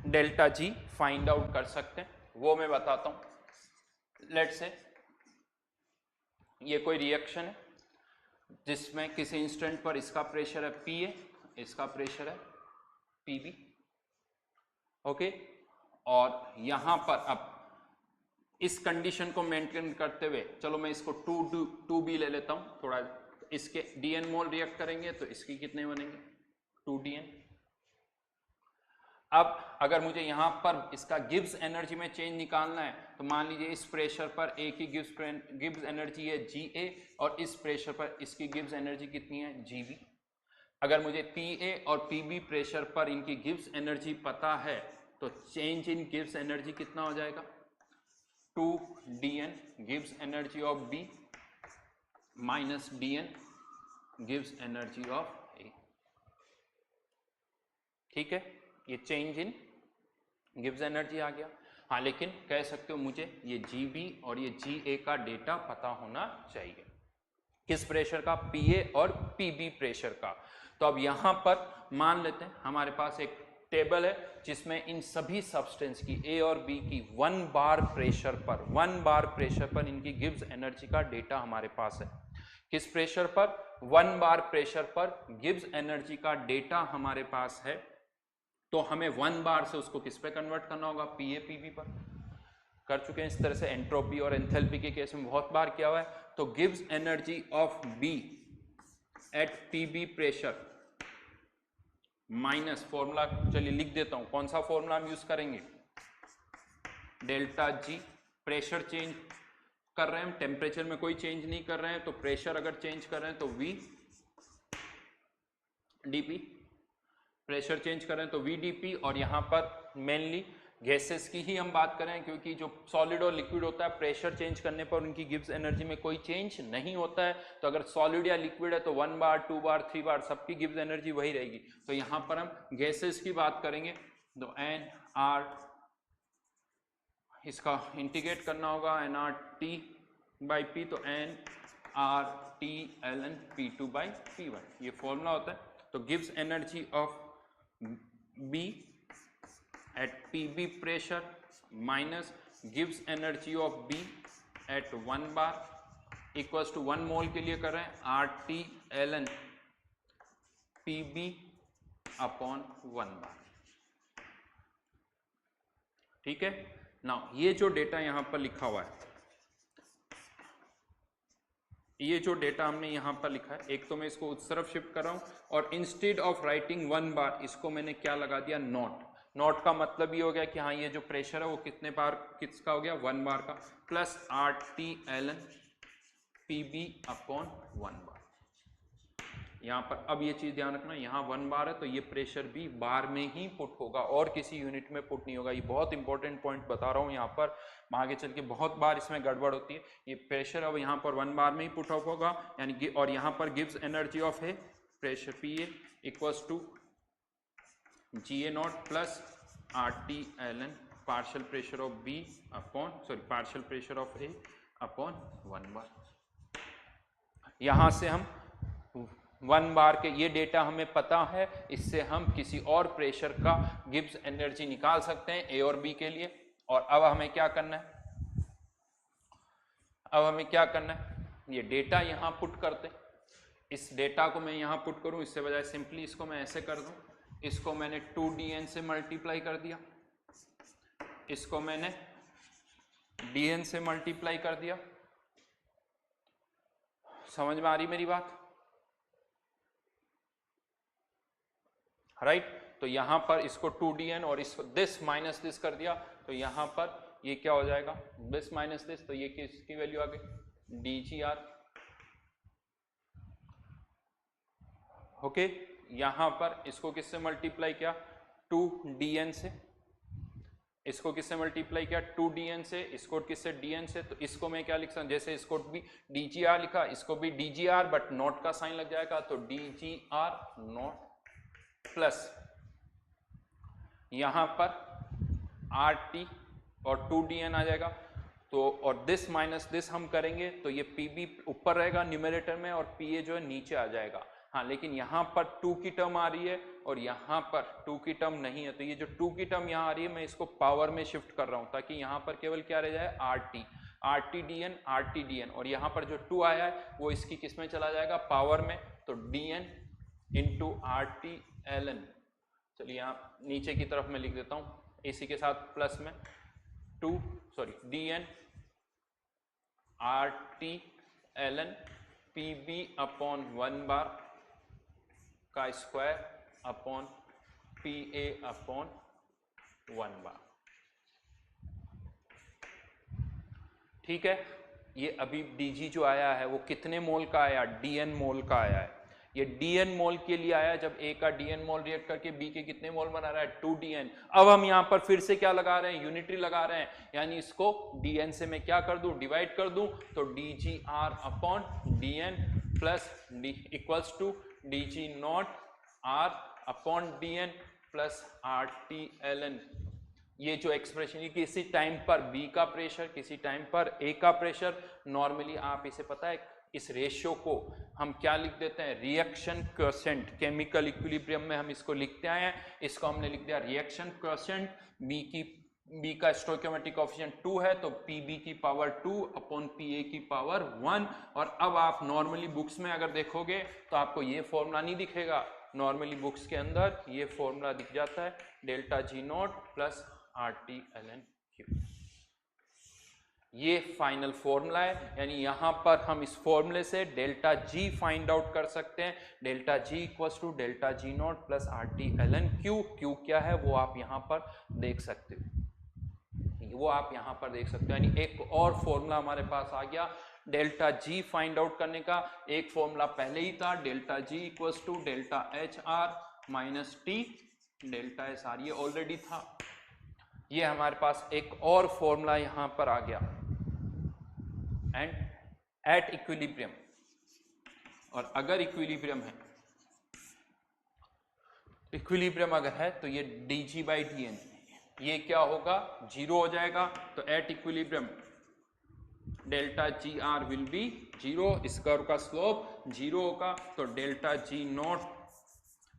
डेल्टा जी फाइंड आउट कर सकते हैं, वो मैं बताता हूं। लेट्स से ये कोई रिएक्शन है जिसमें किसी इंस्टेंट पर इसका प्रेशर है पी ए, इसका प्रेशर है पी बी, ओके, और यहां पर अब इस कंडीशन को मेंटेन करते हुए, चलो मैं इसको 2b ले लेता हूं, थोड़ा इसके डीएन मोल रिएक्ट करेंगे तो इसकी कितने बनेंगे 2dn। अब अगर मुझे यहां पर इसका गिब्स एनर्जी में चेंज निकालना है, तो मान लीजिए इस प्रेशर पर ए की गिब्स एनर्जी है Ga और इस प्रेशर पर इसकी गिब्स एनर्जी कितनी है Gb, अगर मुझे पीए और पीबी प्रेशर पर इनकी गिब्स एनर्जी पता है तो चेंज इन गिब्स एनर्जी कितना हो जाएगा, 2dn गिव्स energy of B minus dn गिव्स एनर्जी ऑफ ए। ठीक है, ये चेंज इन गिव्स एनर्जी आ गया। हाँ, लेकिन कह सकते हो मुझे ये GB और ये GA का डेटा पता होना चाहिए। किस प्रेशर का, PA और PB प्रेशर का। तो अब यहां पर मान लेते हैं हमारे पास एक टेबल है जिसमें इन सभी सब्सटेंस की A और B की 1 बार प्रेशर पर इनकी गिव्स एनर्जी का डेटा हमारे पास है। किस प्रेशर पर, 1 बार प्रेशर पर गिव्स एनर्जी का डेटा हमारे पास है। तो हमें 1 बार से उसको किस पे कन्वर्ट करना होगा, PA PB पर। कर चुके हैं इस तरह से, एंट्रोपी और एंथैल्पी के केस में बहुत बार किया हुआ है। तो गिव्स energy of B at PB pressure minus formula, चलिए लिख देता हूं, कौन सा फॉर्मूला हम यूज करेंगे, डेल्टा G। प्रेशर चेंज कर रहे हैं हम, टेम्परेचर में कोई चेंज नहीं कर रहे हैं, तो प्रेशर अगर चेंज कर रहे हैं तो V dP, प्रेशर चेंज कर रहे हैं तो V dP। और यहां पर मेनली गैसेस की ही हम बात करें, क्योंकि जो सॉलिड और लिक्विड होता है प्रेशर चेंज करने पर उनकी गिव्स एनर्जी में कोई चेंज नहीं होता है। तो अगर सॉलिड या लिक्विड है तो 1 बार 2 बार 3 बार सबकी गिव्स एनर्जी वही रहेगी। तो यहां पर हम गैसेस की बात करेंगे तो NR, इसका इंटीग्रेट करना होगा NRT/P, तो NRT ln P2/P1, ये फॉर्मूला होता है। तो गिव्स energy of B at PB pressure minus gives energy of B at 1 bar equals to 1 मोल के लिए कर रहे हैं RT ln PB अपॉन 1 बार। ठीक है, नाउ ये जो डेटा यहां पर लिखा हुआ है, ये जो डेटा हमने यहां पर लिखा है, एक तो मैं इसको उस तरफ शिफ्ट कर रहा हूं और इंस्टेड ऑफ राइटिंग 1 बार इसको मैंने क्या लगा दिया, नॉट। नॉट का मतलब ये हो गया कि हाँ ये जो प्रेशर है वो कितने बार किसका हो गया, 1 बार का, plus RT ln PB upon 1 bar. यहाँ पर अब ये चीज ध्यान रखना, यहाँ 1 बार है तो ये प्रेशर भी बार में ही पुट होगा और किसी यूनिट में पुट नहीं होगा। ये बहुत इंपॉर्टेंट पॉइंट बता रहा हूँ यहाँ पर, आगे चल के बहुत बार इसमें गड़बड़ होती है। ये प्रेशर अब यहाँ पर 1 बार में ही पुट ऑफ होगा, यानी और यहाँ पर गिव्स एनर्जी ऑफ है pressure PA equals to GA naught plus RT ln partial pressure of B upon partial pressure of A upon 1 bar. यहाँ से हम 1 बार के ये डेटा हमें पता है, इससे हम किसी और प्रेशर का गिब्स एनर्जी निकाल सकते हैं A और B के लिए। और अब हमें क्या करना है, ये डेटा यहाँ पुट करते हैं। इस डेटा को मैं यहाँ पुट करूँ, इससे बजाय सिंपली इसको मैं ऐसे कर दूँ, इसको मैंने 2dn से मल्टीप्लाई कर दिया, इसको मैंने dn से मल्टीप्लाई कर दिया। समझ में आ रही मेरी बात, राइट? तो यहां पर इसको 2dn और इसको दिस माइनस दिस कर दिया, तो यहां पर ये क्या हो जाएगा, दिस माइनस दिस, तो ये किसकी वैल्यू आ गई, dgr। ओके, यहां पर इसको किससे मल्टीप्लाई किया, 2dn से, इसको किससे मल्टीप्लाई किया, 2dn से, इसको किससे, dn से। तो इसको मैं क्या लिख सकता हूं, जैसे इसको भी dgr लिखा, इसको भी dgr, बट नॉट का साइन लग जाएगा, तो dgr नॉट प्लस यहां पर RT और 2dn आ जाएगा। तो और दिस माइनस दिस हम करेंगे तो ये PB ऊपर रहेगा न्यूमरेटर में और PA जो है नीचे आ जाएगा। हाँ, लेकिन यहाँ पर 2 की टर्म आ रही है और यहाँ पर 2 की टर्म नहीं है, तो ये जो 2 की टर्म यहाँ आ रही है मैं इसको पावर में शिफ्ट कर रहा हूँ ताकि यहाँ पर केवल क्या रह जाए, RTdn, और यहाँ पर जो 2 आया है वो इसकी किस में चला जाएगा, पावर में, तो dn इंटू RT ln, चलिए यहाँ नीचे की तरफ मैं लिख देता हूँ इसी के साथ प्लस में dn RT ln PB upon 1 बार का स्क्वायर अपॉन PA अपॉन 1 बार। ठीक है, ये अभी dg जो आया है वो कितने मोल का आया, dn मोल का आया है। ये dn मोल के लिए आया, जब A का dn मोल रिएक्ट करके B के कितने मोल बना रहा है 2dn। अब हम यहाँ पर फिर से क्या लगा रहे हैं, यूनिटरी लगा रहे हैं, यानी इसको dn से मैं क्या कर दूं, डिवाइड कर दूं, तो dgr upon dn plus d equals to dg naught r upon dn plus RT ln। ये जो एक्सप्रेशन, ये किसी टाइम पर B का प्रेशर, किसी टाइम पर A का प्रेशर, नॉर्मली आप इसे पता है इस रेशियो को हम क्या लिख देते हैं, रिएक्शन कोएफिशिएंट। केमिकल इक्विलिब्रियम में हम इसको लिखते आए हैं, इसको हमने लिख दिया रिएक्शन कोएफिशिएंट। B का स्टोइकियोमेट्रिक कोएफिशिएंट 2 है, तो PB की पावर 2 अपॉन PA की पावर 1। और अब आप नॉर्मली बुक्स में अगर देखोगे तो आपको ये फॉर्मूला नहीं दिखेगा, नॉर्मली बुक्स के अंदर ये फॉर्मूला दिख जाता है, delta G naught plus RT ln Q। ये फाइनल फॉर्मूला है, यानी यहां पर हम इस फॉर्मूले से डेल्टा जी फाइंड आउट कर सकते हैं, delta G equals to delta G naught plus RT ln Q। Q क्या है वो आप यहां पर देख सकते हो, वो आप यहां पर देख सकते हो, यानी एक और फॉर्मूला हमारे पास आ गया डेल्टा जी फाइंड आउट करने का। एक फॉर्मूला पहले ही था, delta G equals to delta H R minus T delta S R, ये ऑलरेडी था। ये हमारे पास एक और फॉर्मूला यहां पर आ गया, एंड एट इक्विलिब्रियम, और अगर इक्विलिब्रियम है, इक्विलिब्रियम अगर है तो ये dg बाई dn ये क्या होगा, जीरो हो जाएगा। तो at equilibrium delta G R will be zero, इस कर्व का स्लोप जीरो होगा, तो delta G naught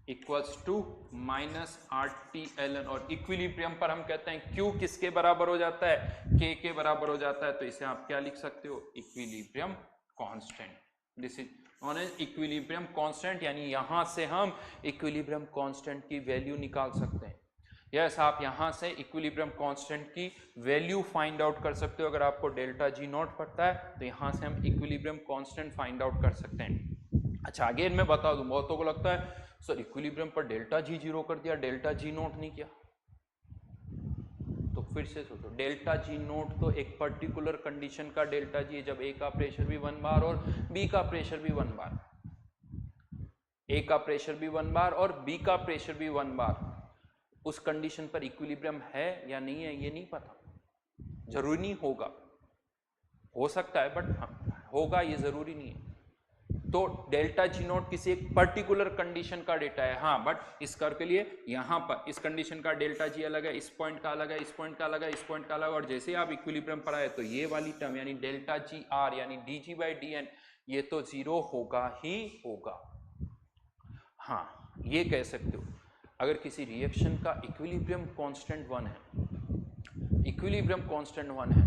equals to minus RT ln। और इक्विलिब्रियम पर हम कहते हैं Q किसके बराबर हो जाता है, K के बराबर हो जाता है, तो इसे आप क्या लिख सकते हो, equilibrium constant. This is known as equilibrium constant, यानी यहां से हम इक्विलिब्रियम कांस्टेंट की वैल्यू निकाल सकते हैं। यस, आप यहां से इक्विलिब्रियम कांस्टेंट की वैल्यू फाइंड आउट कर सकते हो। अगर आपको डेल्टा जी नॉट पड़ता है तो यहां से हम इक्विलिब्रियम कांस्टेंट फाइंड आउट कर सकते हैं। अच्छा, अगेन मैं बता दूं, बहुतों को लगता है सर इक्विलिब्रियम पर डेल्टा जी जीरो कर दिया, डेल्टा जी नोट नहीं किया, तो फिर से सोचो, डेल्टा जी नोट तो एक पर्टिकुलर कंडीशन का डेल्टा जी है, जब ए का प्रेशर भी 1 बार और बी का प्रेशर भी 1 बार, ए का प्रेशर भी 1 बार और बी का प्रेशर भी 1 बार, उस कंडीशन पर इक्विलिब्रियम है या नहीं है ये नहीं पता, जरूरी नहीं होगा, हो सकता है बट होगा ये जरूरी नहीं है। तो डेल्टा जी नोट किसी एक पर्टिकुलर कंडीशन का डेटा है, हाँ, बट इस कर्व के लिए यहां पर इस कंडीशन का डेल्टा जी अलग है, इस पॉइंट का अलग है, इस पॉइंट का अलग है, इस पॉइंट का अलग है, और जैसे ही आप इक्विलिब्रियम पर आए तो ये वाली टर्म यानी डेल्टा जी आर यानी dg बाई dn ये तो जीरो होगा ही होगा। हाँ, ये कह सकते हो अगर किसी रिएक्शन का इक्विलिब्रियम कांस्टेंट 1 है, इक्विलिब्रियम कांस्टेंट 1 है,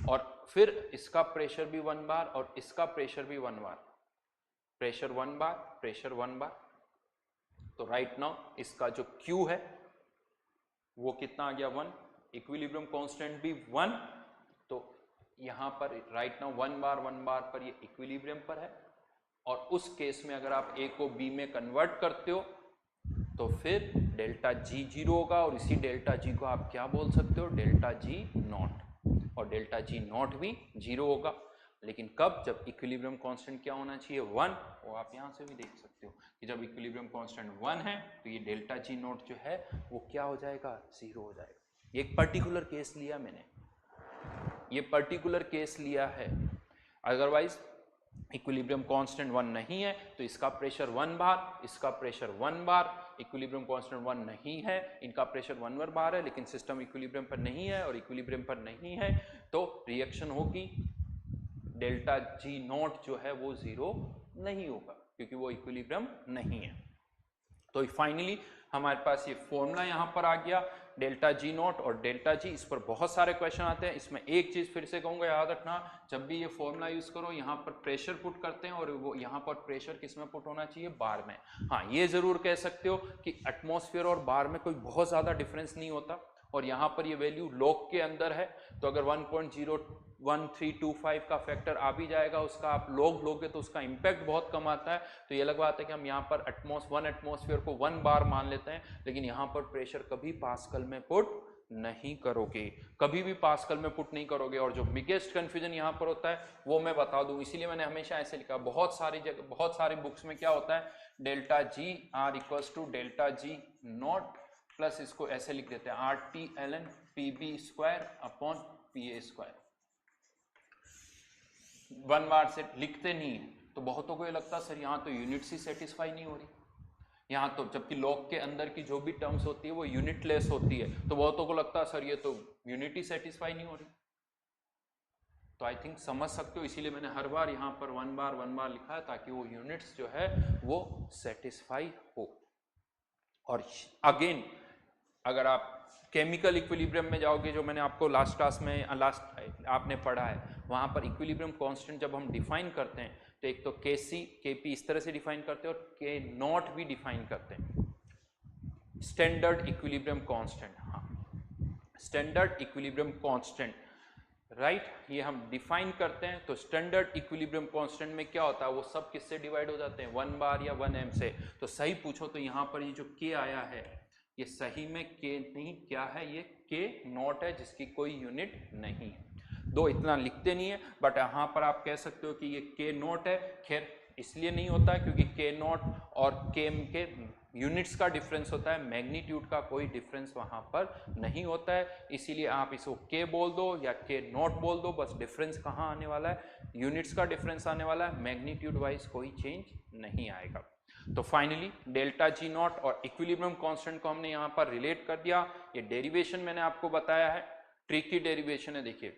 और फिर इसका प्रेशर भी 1 बार और इसका प्रेशर भी 1 बार, प्रेशर 1 बार, प्रेशर 1 बार, तो राइट नाउ इसका जो Q है वो कितना आ गया 1, इक्विलिब्रियम कांस्टेंट भी 1, तो यहां पर राइट नाउ 1 बार पर ये इक्विलिब्रियम पर है, और उस केस में अगर आप A को B में कन्वर्ट करते हो तो फिर डेल्टा जी जीरो होगा, और इसी डेल्टा जी को आप क्या बोल सकते हो, डेल्टा जी नॉट, और डेल्टा जी नॉट भी जीरो होगा, लेकिन कब, जब इक्विलिब्रियम कांस्टेंट क्या होना चाहिए 1, वो आप यहां से भी देख सकते हो कि जब इक्विलिब्रियम कांस्टेंट 1 है तो ये डेल्टा जी नॉट जो है वो क्या हो जाएगा, जीरो हो जाएगा। एक पर्टिकुलर केस लिया मैंने, ये पर्टिकुलर केस लिया है, अदरवाइज इक्विलिब्रियम कांस्टेंट 1 नहीं है तो इसका प्रेशर 1 बार, इसका प्रेशर 1 बार, इक्विलिब्रियम कांस्टेंट 1 नहीं है, इनका प्रेशर 1 बार है, लेकिन सिस्टम इक्विलिब्रियम पर नहीं है और इक्विलिब्रियम पर नहीं है, तो रिएक्शन होगी, डेल्टा जी नॉट जो है वो जीरो नहीं होगा क्योंकि वो इक्विलिब्रियम नहीं है। तो फाइनली हमारे पास ये फॉर्मूला यहां पर आ गया, डेल्टा जी नॉट और डेल्टा जी। इस पर बहुत सारे क्वेश्चन आते हैं, इसमें एक चीज फिर से कहूंगा याद रखना, जब भी ये फॉर्मूला यूज करो यहाँ पर प्रेशर पुट करते हैं और वो यहाँ पर प्रेशर किस में पुट होना चाहिए, बार में। हाँ, ये जरूर कह सकते हो कि एटमॉस्फेयर और बार में कोई बहुत ज्यादा डिफरेंस नहीं होता, और यहाँ पर ये वैल्यू लॉग के अंदर है, तो अगर 1.01325 का फैक्टर आ भी जाएगा, उसका आप लॉग लोगे तो उसका इंपैक्ट बहुत कम आता है। तो ये अलग बात है कि हम यहाँ पर 1 एटमॉस्फेयर को 1 बार मान लेते हैं, लेकिन यहाँ पर प्रेशर कभी पास्कल में पुट नहीं करोगे, कभी भी पास्कल में पुट नहीं करोगे। और जो बिगेस्ट कंफ्यूजन यहाँ पर होता है वो मैं बता दूं, इसीलिए मैंने हमेशा ऐसे लिखा। बहुत सारी जगह, बहुत सारी बुक्स में क्या होता है, delta G R equals to delta G naught plus इसको ऐसे लिख देते हैं R T L N P B square upon P A square. One बार से लिखते नहीं है, तो बहुतों को ये लगता है सर यहाँ तो यूनिट्स ही सेटिस्फाई नहीं हो रही यहाँ तो, जबकि लॉग के अंदर की जो भी टर्म्स होती है वो यूनिटलेस होती है, तो बहुतों को लगता है सर ये तो यूनिट ही सेटिस्फाई नहीं हो रही। तो आई थिंक समझ सकते हो, इसीलिए मैंने हर बार यहाँ पर वन बार लिखा है ताकि वो यूनिट्स जो है वो सेटिस्फाई हो। और अगेन अगर आप केमिकल इक्विलिब्रियम में जाओगे, जो मैंने आपको लास्ट क्लास में आपने पढ़ा है, वहां पर इक्विलिब्रियम कांस्टेंट जब हम डिफाइन करते हैं तो एक तो के सी के पी इस तरह से डिफाइन करते हैं और के नॉट भी डिफाइन करते हैं। स्टैंडर्ड इक्विलिब्रियम कांस्टेंट, हाँ स्टैंडर्ड इक्विलिब्रियम कांस्टेंट, राइट, ये हम डिफाइन करते हैं। तो स्टैंडर्ड इक्विलिब्रियम कांस्टेंट में क्या होता है, वो सब किससे डिवाइड हो जाते हैं, 1 बार या 1 m से। तो सही पूछो तो यहाँ पर ये जो के आया है ये सही में के नहीं, क्या है ये के नॉट है, जिसकी कोई यूनिट नहीं है। दो इतना लिखते नहीं है, बट यहाँ पर आप कह सकते हो कि ये के नॉट है। खैर इसलिए नहीं होता है क्योंकि के नॉट और के यूनिट्स का डिफरेंस होता है, मैग्नीट्यूड का कोई डिफरेंस वहां पर नहीं होता है, इसीलिए आप इसको के बोल दो या के नॉट बोल दो, बस डिफरेंस कहाँ आने वाला है, यूनिट्स का डिफरेंस आने वाला है, मैग्नीट्यूड वाइज कोई चेंज नहीं आएगा। तो फाइनली डेल्टा जी नॉट और इक्विलिब्रियम कांस्टेंट को हमने यहाँ पर रिलेट कर दिया। ये डेरिवेशन मैंने आपको बताया है, ट्रिकी डेरिवेशन है, देखिए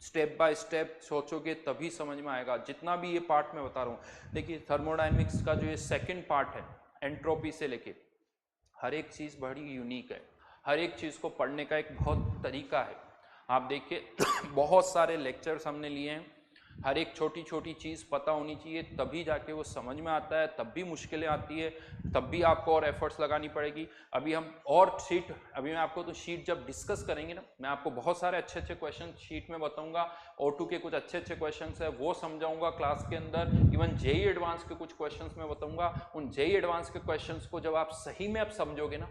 स्टेप बाय स्टेप सोचोगे तभी समझ में आएगा। जितना भी ये पार्ट मैं बता रहा हूँ, देखिए थर्मोडायनेमिक्स का जो ये सेकंड पार्ट है, एंट्रोपी से लेके हर एक चीज़ बड़ी यूनिक है, हर एक चीज़ को पढ़ने का एक बहुत तरीका है। आप देखिए बहुत सारे लेक्चर्स हमने लिए हैं, हर एक छोटी छोटी चीज़ पता होनी चाहिए तभी जाके वो समझ में आता है, तब भी मुश्किलें आती है, तब भी आपको और एफर्ट्स लगानी पड़ेगी। अभी हम और अभी मैं आपको तो शीट जब डिस्कस करेंगे ना, मैं आपको बहुत सारे अच्छे अच्छे क्वेश्चन शीट में बताऊंगा, O2 के कुछ अच्छे अच्छे क्वेश्चन है वो समझाऊंगा क्लास के अंदर, इवन जेई एडवांस के कुछ क्वेश्चन मैं बताऊंगा। उन जेई एडवांस के क्वेश्चन को जब आप सही में आप समझोगे ना,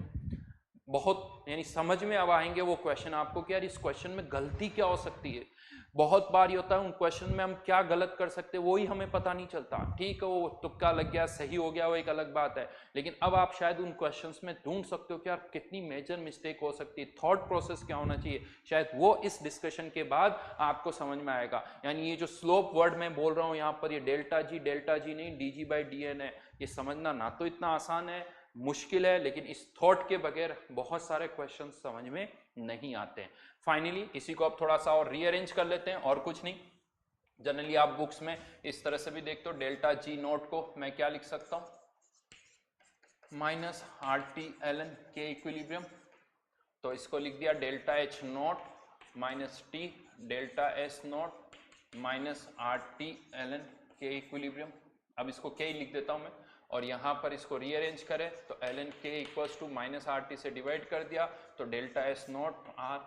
बहुत यानी समझ में अब आएंगे वो क्वेश्चन आपको कि यार इस क्वेश्चन में गलती क्या हो सकती है। बहुत बार ये होता है उन क्वेश्चन में हम क्या गलत कर सकते हैं वो ही हमें पता नहीं चलता। ठीक है वो तुक्का लग गया, सही हो गया, वो एक अलग बात है, लेकिन अब आप शायद उन क्वेश्चंस में ढूंढ सकते हो कि यार कितनी मेजर मिस्टेक हो सकती है, थॉट प्रोसेस क्या होना चाहिए, शायद वो इस डिस्कशन के बाद आपको समझ में आएगा। यानी ये जो स्लोप वर्ड मैं बोल रहा हूँ यहाँ पर, ये डेल्टा जी नहीं dg/dn है, ये समझना ना तो इतना आसान है, मुश्किल है, लेकिन इस थॉट के बगैर बहुत सारे क्वेश्चन समझ में नहीं आते हैं। फाइनली इसी को आप थोड़ा सा और रीअरेंज कर लेते हैं, और कुछ नहीं। जनरली आप बुक्स में इस तरह से भी देखते हो, डेल्टा जी नोट को मैं क्या लिख सकता हूं, minus R T L N K equilibrium, तो इसको लिख दिया delta H naught minus T delta S naught minus R T L N K equilibrium. अब इसको के ही लिख देता हूं मैं, और यहाँ पर इसको रीअरेंज करें तो L N K equals to minus R T से डिवाइड कर दिया, तो delta S naught R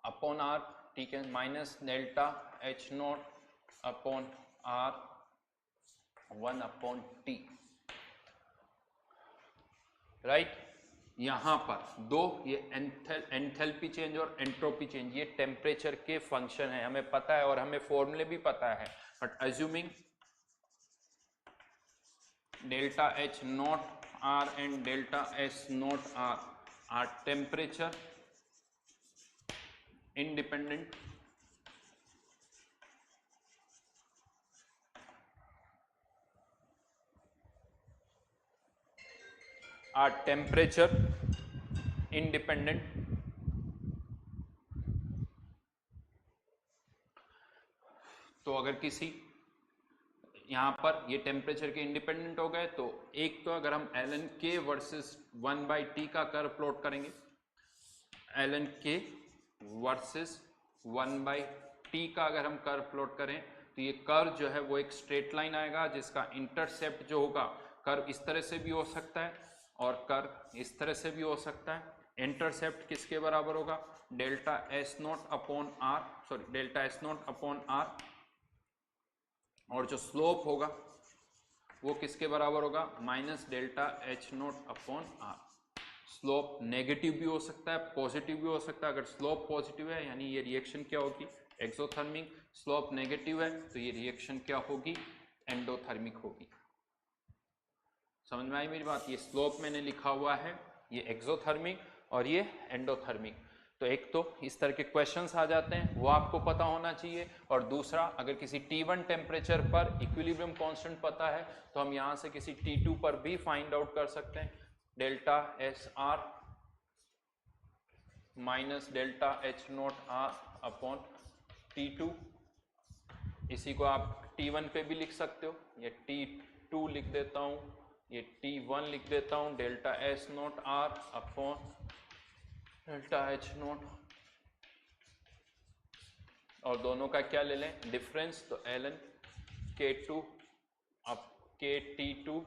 upon R, ठीक है, minus delta H naught upon R 1 upon T, right. यहां पर दो ये एंथैल्पी चेंज और एंट्रोपी चेंज, ये टेम्परेचर के फंक्शन है, हमें पता है और हमें फॉर्मूले भी पता है, but assuming delta H naught R and delta S naught R temperature independent, are temperature independent, तो अगर किसी यहाँ पर ये टेम्परेचर के इंडिपेंडेंट हो गए, तो एक तो अगर हम एल एन के वर्सेस 1/t का कर्व प्लॉट करेंगे, एल एन के वर्सेस 1/t का अगर हम कर्व प्लॉट करें, तो ये कर्व जो है वो एक स्ट्रेट लाइन आएगा, जिसका इंटरसेप्ट जो होगा, कर्व इस तरह से भी हो सकता है और कर्व इस तरह से भी हो सकता है। इंटरसेप्ट किसके बराबर होगा, delta S naught upon R, sorry delta S naught upon R, और जो स्लोप होगा वो किसके बराबर होगा, minus delta H naught upon R. Slope negative भी हो सकता है, पॉजिटिव भी हो सकता है। अगर स्लोप पॉजिटिव है यानी ये रिएक्शन क्या होगी, एक्सोथर्मिक। स्लोप नेगेटिव है तो ये रिएक्शन क्या होगी, एंडोथर्मिक होगी। समझ में आई मेरी बात। ये स्लोप मैंने लिखा हुआ है, ये एक्सोथर्मिक और ये एंडोथर्मिक। तो एक तो इस तरह के क्वेश्चंस आ जाते हैं, वो आपको पता होना चाहिए। और दूसरा, अगर किसी T1 टेम्परेचर पर इक्विलिब्रियम कांस्टेंट पता है तो हम यहाँ से किसी T2 पर भी फाइंड आउट कर सकते हैं। Delta S R minus delta H naught R upon T2। इसी को आप T1 पे भी लिख सकते हो, ये T2 लिख देता हूँ, ये T1 लिख देता हूँ, delta S naught R upon delta H naught, और दोनों का क्या ले लें, डिफरेंस। तो ln K2 up KT2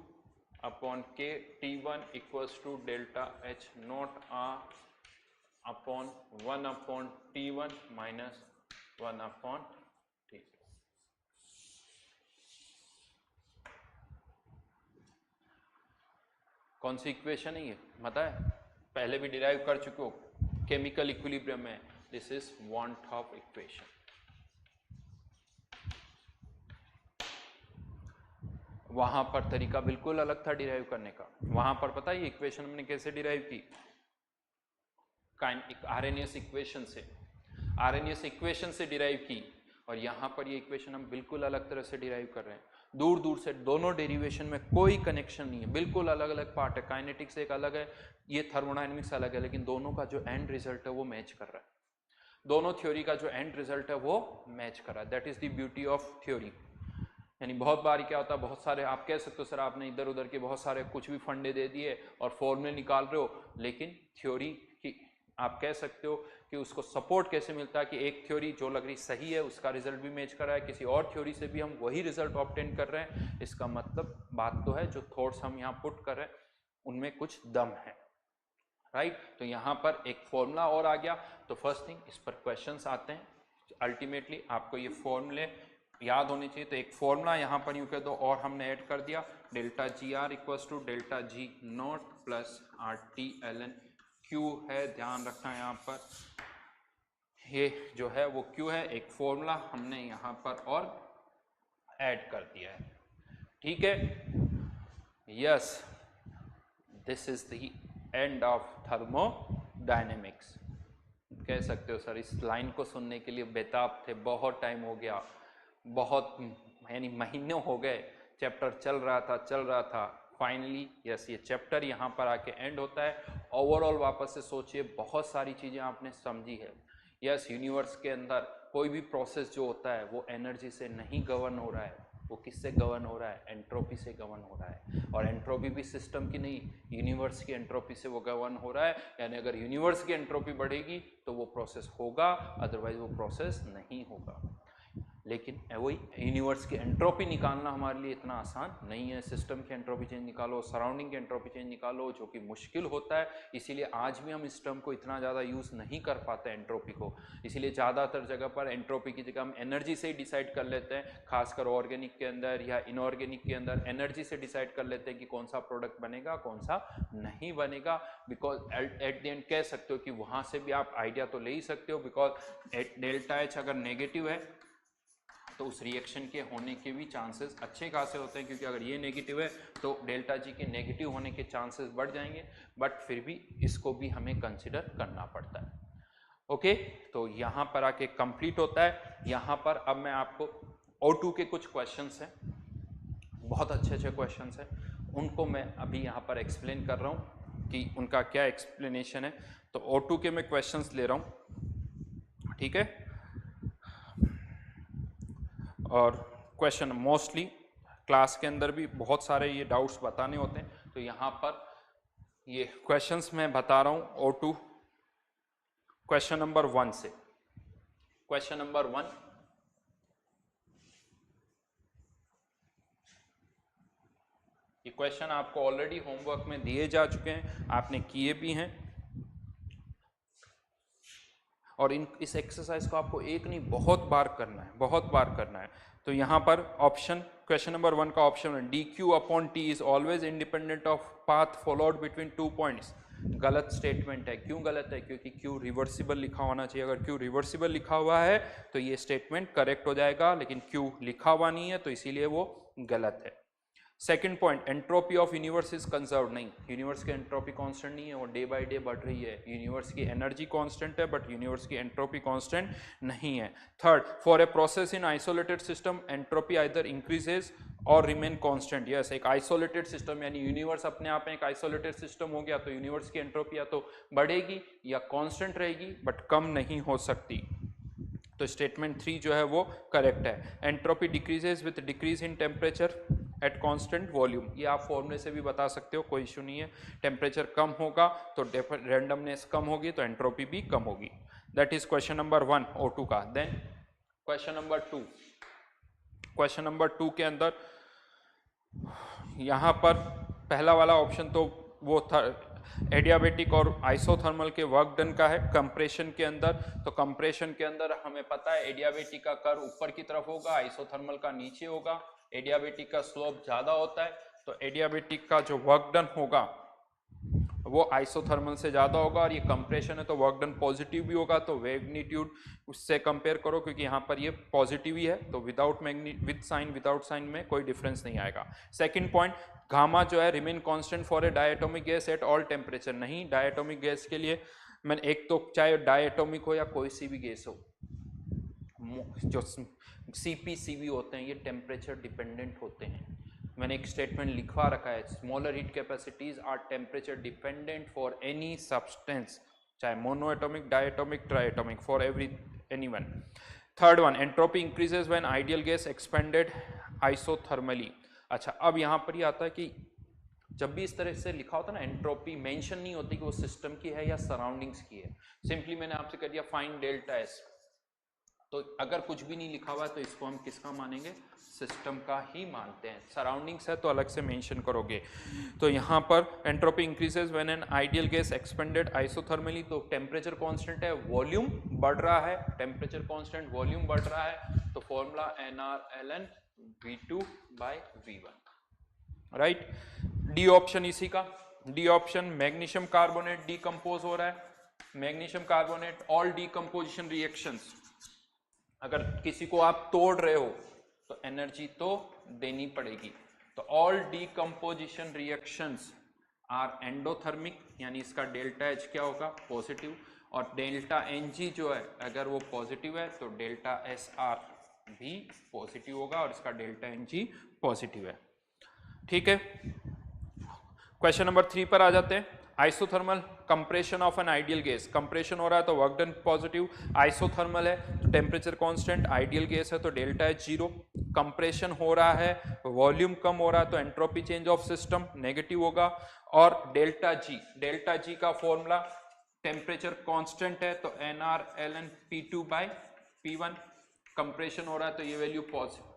upon KT1 equals to delta H naught R upon 1 upon T1 minus 1 upon T2। कौन सी इक्वेशन है ये, पता है, पहले भी डिराइव कर चुके हो केमिकल इक्विलिब्रियम में। This is one top equation. वहां पर तरीका बिल्कुल अलग था डिराइव करने का। वहां पर पता है ये इक्वेशन हमने कैसे डिराइव की, आरएनएस इक्वेशन से, आरएनएस इक्वेशन से डिराइव की। और यहाँ पर ये इक्वेशन हम बिल्कुल अलग तरह से डिराइव कर रहे हैं। दूर दूर से दोनों डेरिवेशन में कोई कनेक्शन नहीं है, बिल्कुल अलग अलग पार्ट है। काइनेटिक्स एक अलग है, ये थर्मोडायनेमिक्स अलग है, लेकिन दोनों का जो एंड रिजल्ट है वो मैच कर रहा है। दोनों थ्योरी का जो एंड रिजल्ट है वो मैच कर रहा है। That is the beauty of theory. यानी बहुत बार क्या होता है, बहुत सारे आप कह सकते हो सर आपने इधर उधर के बहुत सारे कुछ भी फंडे दे दिए और फॉर्मूले निकाल रहे हो, लेकिन थ्योरी की आप कह सकते हो कि उसको सपोर्ट कैसे मिलता है कि एक थ्योरी जो लग रही सही है उसका रिजल्ट भी मैच कर रहा है, किसी और थ्योरी से भी हम वही रिजल्ट ऑब्टेन कर रहे हैं। इसका मतलब बात तो है जो थॉट्स हम यहाँ पुट कर रहे हैं उनमें कुछ दम है, राइट। तो यहाँ पर एक फॉर्मूला और आ गया। तो फर्स्ट थिंग, इस पर क्वेश्चंस आते हैं। अल्टीमेटली आपको ये फॉर्मूले याद होने चाहिए। तो एक फॉर्मूला यहाँ पर यूँ कह दो और हमने ऐड कर दिया, delta G R equals to delta G naught plus R T L N. Q है, ध्यान रखना यहाँ पर ये जो है वो क्यू है। एक फॉर्मूला हमने यहाँ पर और ऐड कर दिया है, ठीक है। Yes, this is the end of thermodynamics. कह सकते हो सर इस लाइन को सुनने के लिए बेताब थे, बहुत टाइम हो गया, बहुत यानी महीनों हो गए, चैप्टर चल रहा था। फाइनली यस, ये चैप्टर यहाँ पर आके एंड होता है। ओवरऑल वापस से सोचिए, बहुत सारी चीज़ें आपने समझी है। यस, यूनिवर्स के अंदर कोई भी प्रोसेस जो होता है वो एनर्जी से नहीं गवर्न हो रहा है, वो किससे गवर्न हो रहा है, एंट्रोपी से गवर्न हो रहा है। और एंट्रोपी भी सिस्टम की नहीं, यूनिवर्स की एंट्रोपी से वो गवर्न हो रहा है। यानी अगर यूनिवर्स की एंट्रोपी बढ़ेगी तो वो प्रोसेस होगा, अदरवाइज वो प्रोसेस नहीं होगा। लेकिन वही यूनिवर्स की एंट्रोपी निकालना हमारे लिए इतना आसान नहीं है। सिस्टम की एंट्रोपी चेंज निकालो, सराउंडिंग की एंट्रोपी चेंज निकालो, जो कि मुश्किल होता है। इसीलिए आज भी हम इस टर्म को इतना ज़्यादा यूज़ नहीं कर पाते एंट्रोपी को। इसीलिए ज़्यादातर जगह पर एंट्रोपी की जगह हम एनर्जी से ही डिसाइड कर लेते हैं, खासकर ऑर्गेनिक के अंदर या इनऑर्गेनिक के अंदर एनर्जी से डिसाइड कर लेते हैं कि कौन सा प्रोडक्ट बनेगा, कौन सा नहीं बनेगा। बिकॉज एट द एंड कह सकते हो कि वहाँ से भी आप आइडिया तो ले ही सकते हो, बिकॉज डेल्टा एच अगर नेगेटिव है तो उस रिएक्शन के होने के भी चांसेस अच्छे खासे होते हैं, क्योंकि अगर ये नेगेटिव है तो डेल्टा जी के नेगेटिव होने के चांसेस बढ़ जाएंगे। बट फिर भी इसको भी हमें कंसिडर करना पड़ता है। ओके, तो यहाँ पर आके कंप्लीट होता है। यहाँ पर अब मैं आपको O2 के कुछ क्वेश्चंस हैं, बहुत अच्छे अच्छे क्वेश्चंस हैं, उनको मैं अभी यहाँ पर एक्सप्लेन कर रहा हूँ कि उनका क्या एक्सप्लेनेशन है। तो O2 के मैं क्वेश्चंस ले रहा हूँ, ठीक है। और क्वेश्चन मोस्टली क्लास के अंदर भी बहुत सारे ये डाउट्स बताने होते हैं। तो यहाँ पर ये क्वेश्चंस मैं बता रहा हूँ O2 क्वेश्चन नंबर 1 से। क्वेश्चन नंबर 1, ये क्वेश्चन आपको ऑलरेडी होमवर्क में दिए जा चुके हैं, आपने किए भी हैं। और इस एक्सरसाइज को आपको एक नहीं बहुत बार करना है, बहुत बार करना है। तो यहाँ पर ऑप्शन क्वेश्चन नंबर 1 का ऑप्शन है D Q upon T is always independent of path followed between 2 points. गलत स्टेटमेंट है। क्यों गलत है? क्योंकि क्यू रिवर्सिबल लिखा होना चाहिए। अगर क्यू रिवर्सिबल लिखा हुआ है तो ये स्टेटमेंट करेक्ट हो जाएगा, लेकिन क्यू लिखा हुआ नहीं है तो इसीलिए वो गलत है। Second point, entropy of universe is conserve. नहीं, यूनिवर्स की एंट्रोपी कांस्टेंट नहीं है, वो डे बाय डे बढ़ रही है। यूनिवर्स की एनर्जी कांस्टेंट है बट यूनिवर्स की एंट्रोपी कांस्टेंट नहीं है। Third, for a process in isolated system entropy either increases और रिमेन कांस्टेंट। यस, एक आइसोलेटेड सिस्टम यानी यूनिवर्स अपने आप में एक आइसोलेटेड सिस्टम हो गया तो यूनिवर्स की एंट्रोपी या तो बढ़ेगी या कांस्टेंट रहेगी बट कम नहीं हो सकती। तो स्टेटमेंट 3 जो है वो करेक्ट है। Entropy decreases with decrease in temperature at constant volume. ये आप फॉर्मूले से भी बता सकते हो, कोई इशू नहीं है। टेम्परेचर कम होगा तो रैंडमनेस कम होगी तो एंट्रोपी भी कम होगी। That is question number 1 O2 का। Then question number 2, question number 2 के अंदर यहाँ पर पहला वाला ऑप्शन तो वो था एडियाबेटिक और आइसोथर्मल के वर्क डन का है कंप्रेशन के अंदर। तो कंप्रेशन के अंदर हमें पता है एडियाबेटिक का कर्व ऊपर की तरफ होगा, आइसोथर्मल का नीचे होगा। एडियाबेटिक का स्लोप ज्यादा होता है तो एडियाबेटिक का जो वर्क डन होगा वो आइसोथर्मल से ज्यादा होगा। और ये कंप्रेशन है तो वर्क डन पॉजिटिव भी होगा। तो मैग्नीट्यूड उससे कंपेयर करो क्योंकि यहाँ पर ये पॉजिटिव ही है तो विद साइन विदाउट साइन में कोई डिफरेंस नहीं आएगा। सेकंड पॉइंट, गामा जो है remain constant for a diatomic gas at all temperature. नहीं, डायटोमिक गैस के लिए मैंने एक तो चाहे डायटोमिक हो या कोई सी भी गैस हो, जो CpCv होते हैं ये टेम्परेचर डिपेंडेंट होते हैं। मैंने एक स्टेटमेंट लिखवा रखा है, smaller heat capacities are temperature dependent for any substance, चाहे monoatomic, diatomic, triatomic, for anyone. Third one, entropy increases when ideal gas expanded isothermally. अच्छा, अब यहाँ पर ही आता है कि जब भी इस तरह से लिखा होता है ना, एंट्रोपी मेंशन नहीं होती कि वो सिस्टम की है या सराउंडिंग्स की है। सिंपली मैंने आपसे कह दिया फाइंड डेल्टा एस, तो अगर कुछ भी नहीं लिखा हुआ है तो इसको हम किसका मानेंगे? सिस्टम का ही मानते हैं। सराउंडिंग्स है तो अलग से मेंशन करोगे। तो यहाँ पर entropy increases when an ideal gas expanded isothermally, तो टेम्परेचर कांस्टेंट है, वॉल्यूम बढ़ रहा है, टेम्परेचर कांस्टेंट वॉल्यूम बढ़ रहा है, तो formula NR ln V2 by V1, right. D option इसी का, D option magnesium carbonate decompose हो रहा है। Magnesium carbonate, all decomposition reactions, अगर किसी को आप तोड़ रहे हो तो एनर्जी तो देनी पड़ेगी। तो all decomposition reactions are endothermic, यानी इसका डेल्टा एच क्या होगा? पॉजिटिव। और डेल्टा एनजी जो है अगर वो पॉजिटिव है तो डेल्टा एस आर भी पॉजिटिव होगा और इसका डेल्टा एनजी पॉजिटिव है। ठीक है, क्वेश्चन नंबर 3 पर आ जाते हैं। Isothermal compression of N ideal gas, compression हो रहा है तो वर्क डन पॉजिटिव, आइसोथर्मल है तो टेम्परेचर कांस्टेंट, आइडियल गैस है तो डेल्टा एच 0, कंप्रेशन हो रहा है, वॉल्यूम कम हो रहा है तो entropy change of system negative होगा। और डेल्टा जी का फॉर्मूला, टेम्परेचर कांस्टेंट है तो NR ln P2 by P1, compression हो रहा है तो ये वैल्यू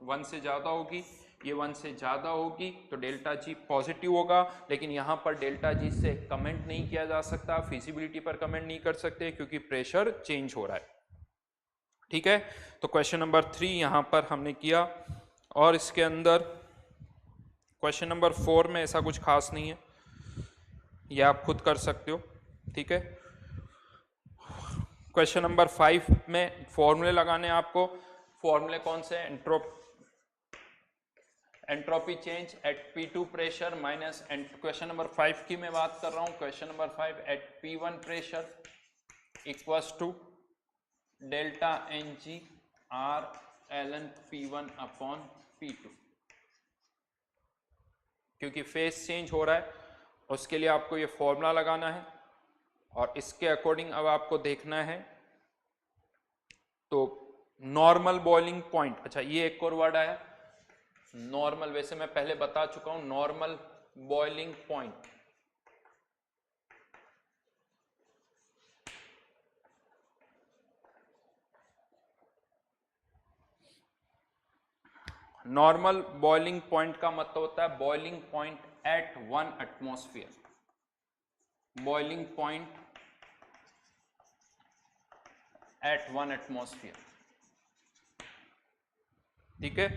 1 से ज्यादा होगी, ये 1 से ज्यादा होगी तो डेल्टा जी पॉजिटिव होगा। लेकिन यहाँ पर डेल्टा जी से कमेंट नहीं किया जा सकता, फिजिबिलिटी पर कमेंट नहीं कर सकते क्योंकि प्रेशर चेंज हो रहा है। ठीक है, तो क्वेश्चन नंबर 3 यहाँ पर हमने किया। और इसके अंदर क्वेश्चन नंबर 4 में ऐसा कुछ खास नहीं है, ये आप खुद कर सकते हो। ठीक है, क्वेश्चन नंबर 5 में फॉर्मूले लगाने आपको। फॉर्मूले कौन से? Entropy change at P2 pressure minus, question number 5 की मैं बात कर रहा हूं। Question number 5 at P1 pressure equals to delta NG R ln P1 upon P2। क्योंकि फेस चेंज हो रहा है उसके लिए आपको ये फॉर्मूला लगाना है और इसके अकॉर्डिंग अब आपको देखना है। तो नॉर्मल बॉइलिंग पॉइंट, अच्छा ये एक और वर्ड आया नॉर्मल, वैसे मैं पहले बता चुका हूं normal boiling point. Normal boiling point का मतलब होता है boiling point at 1 atmosphere. Boiling point at 1 atmosphere. ठीक है,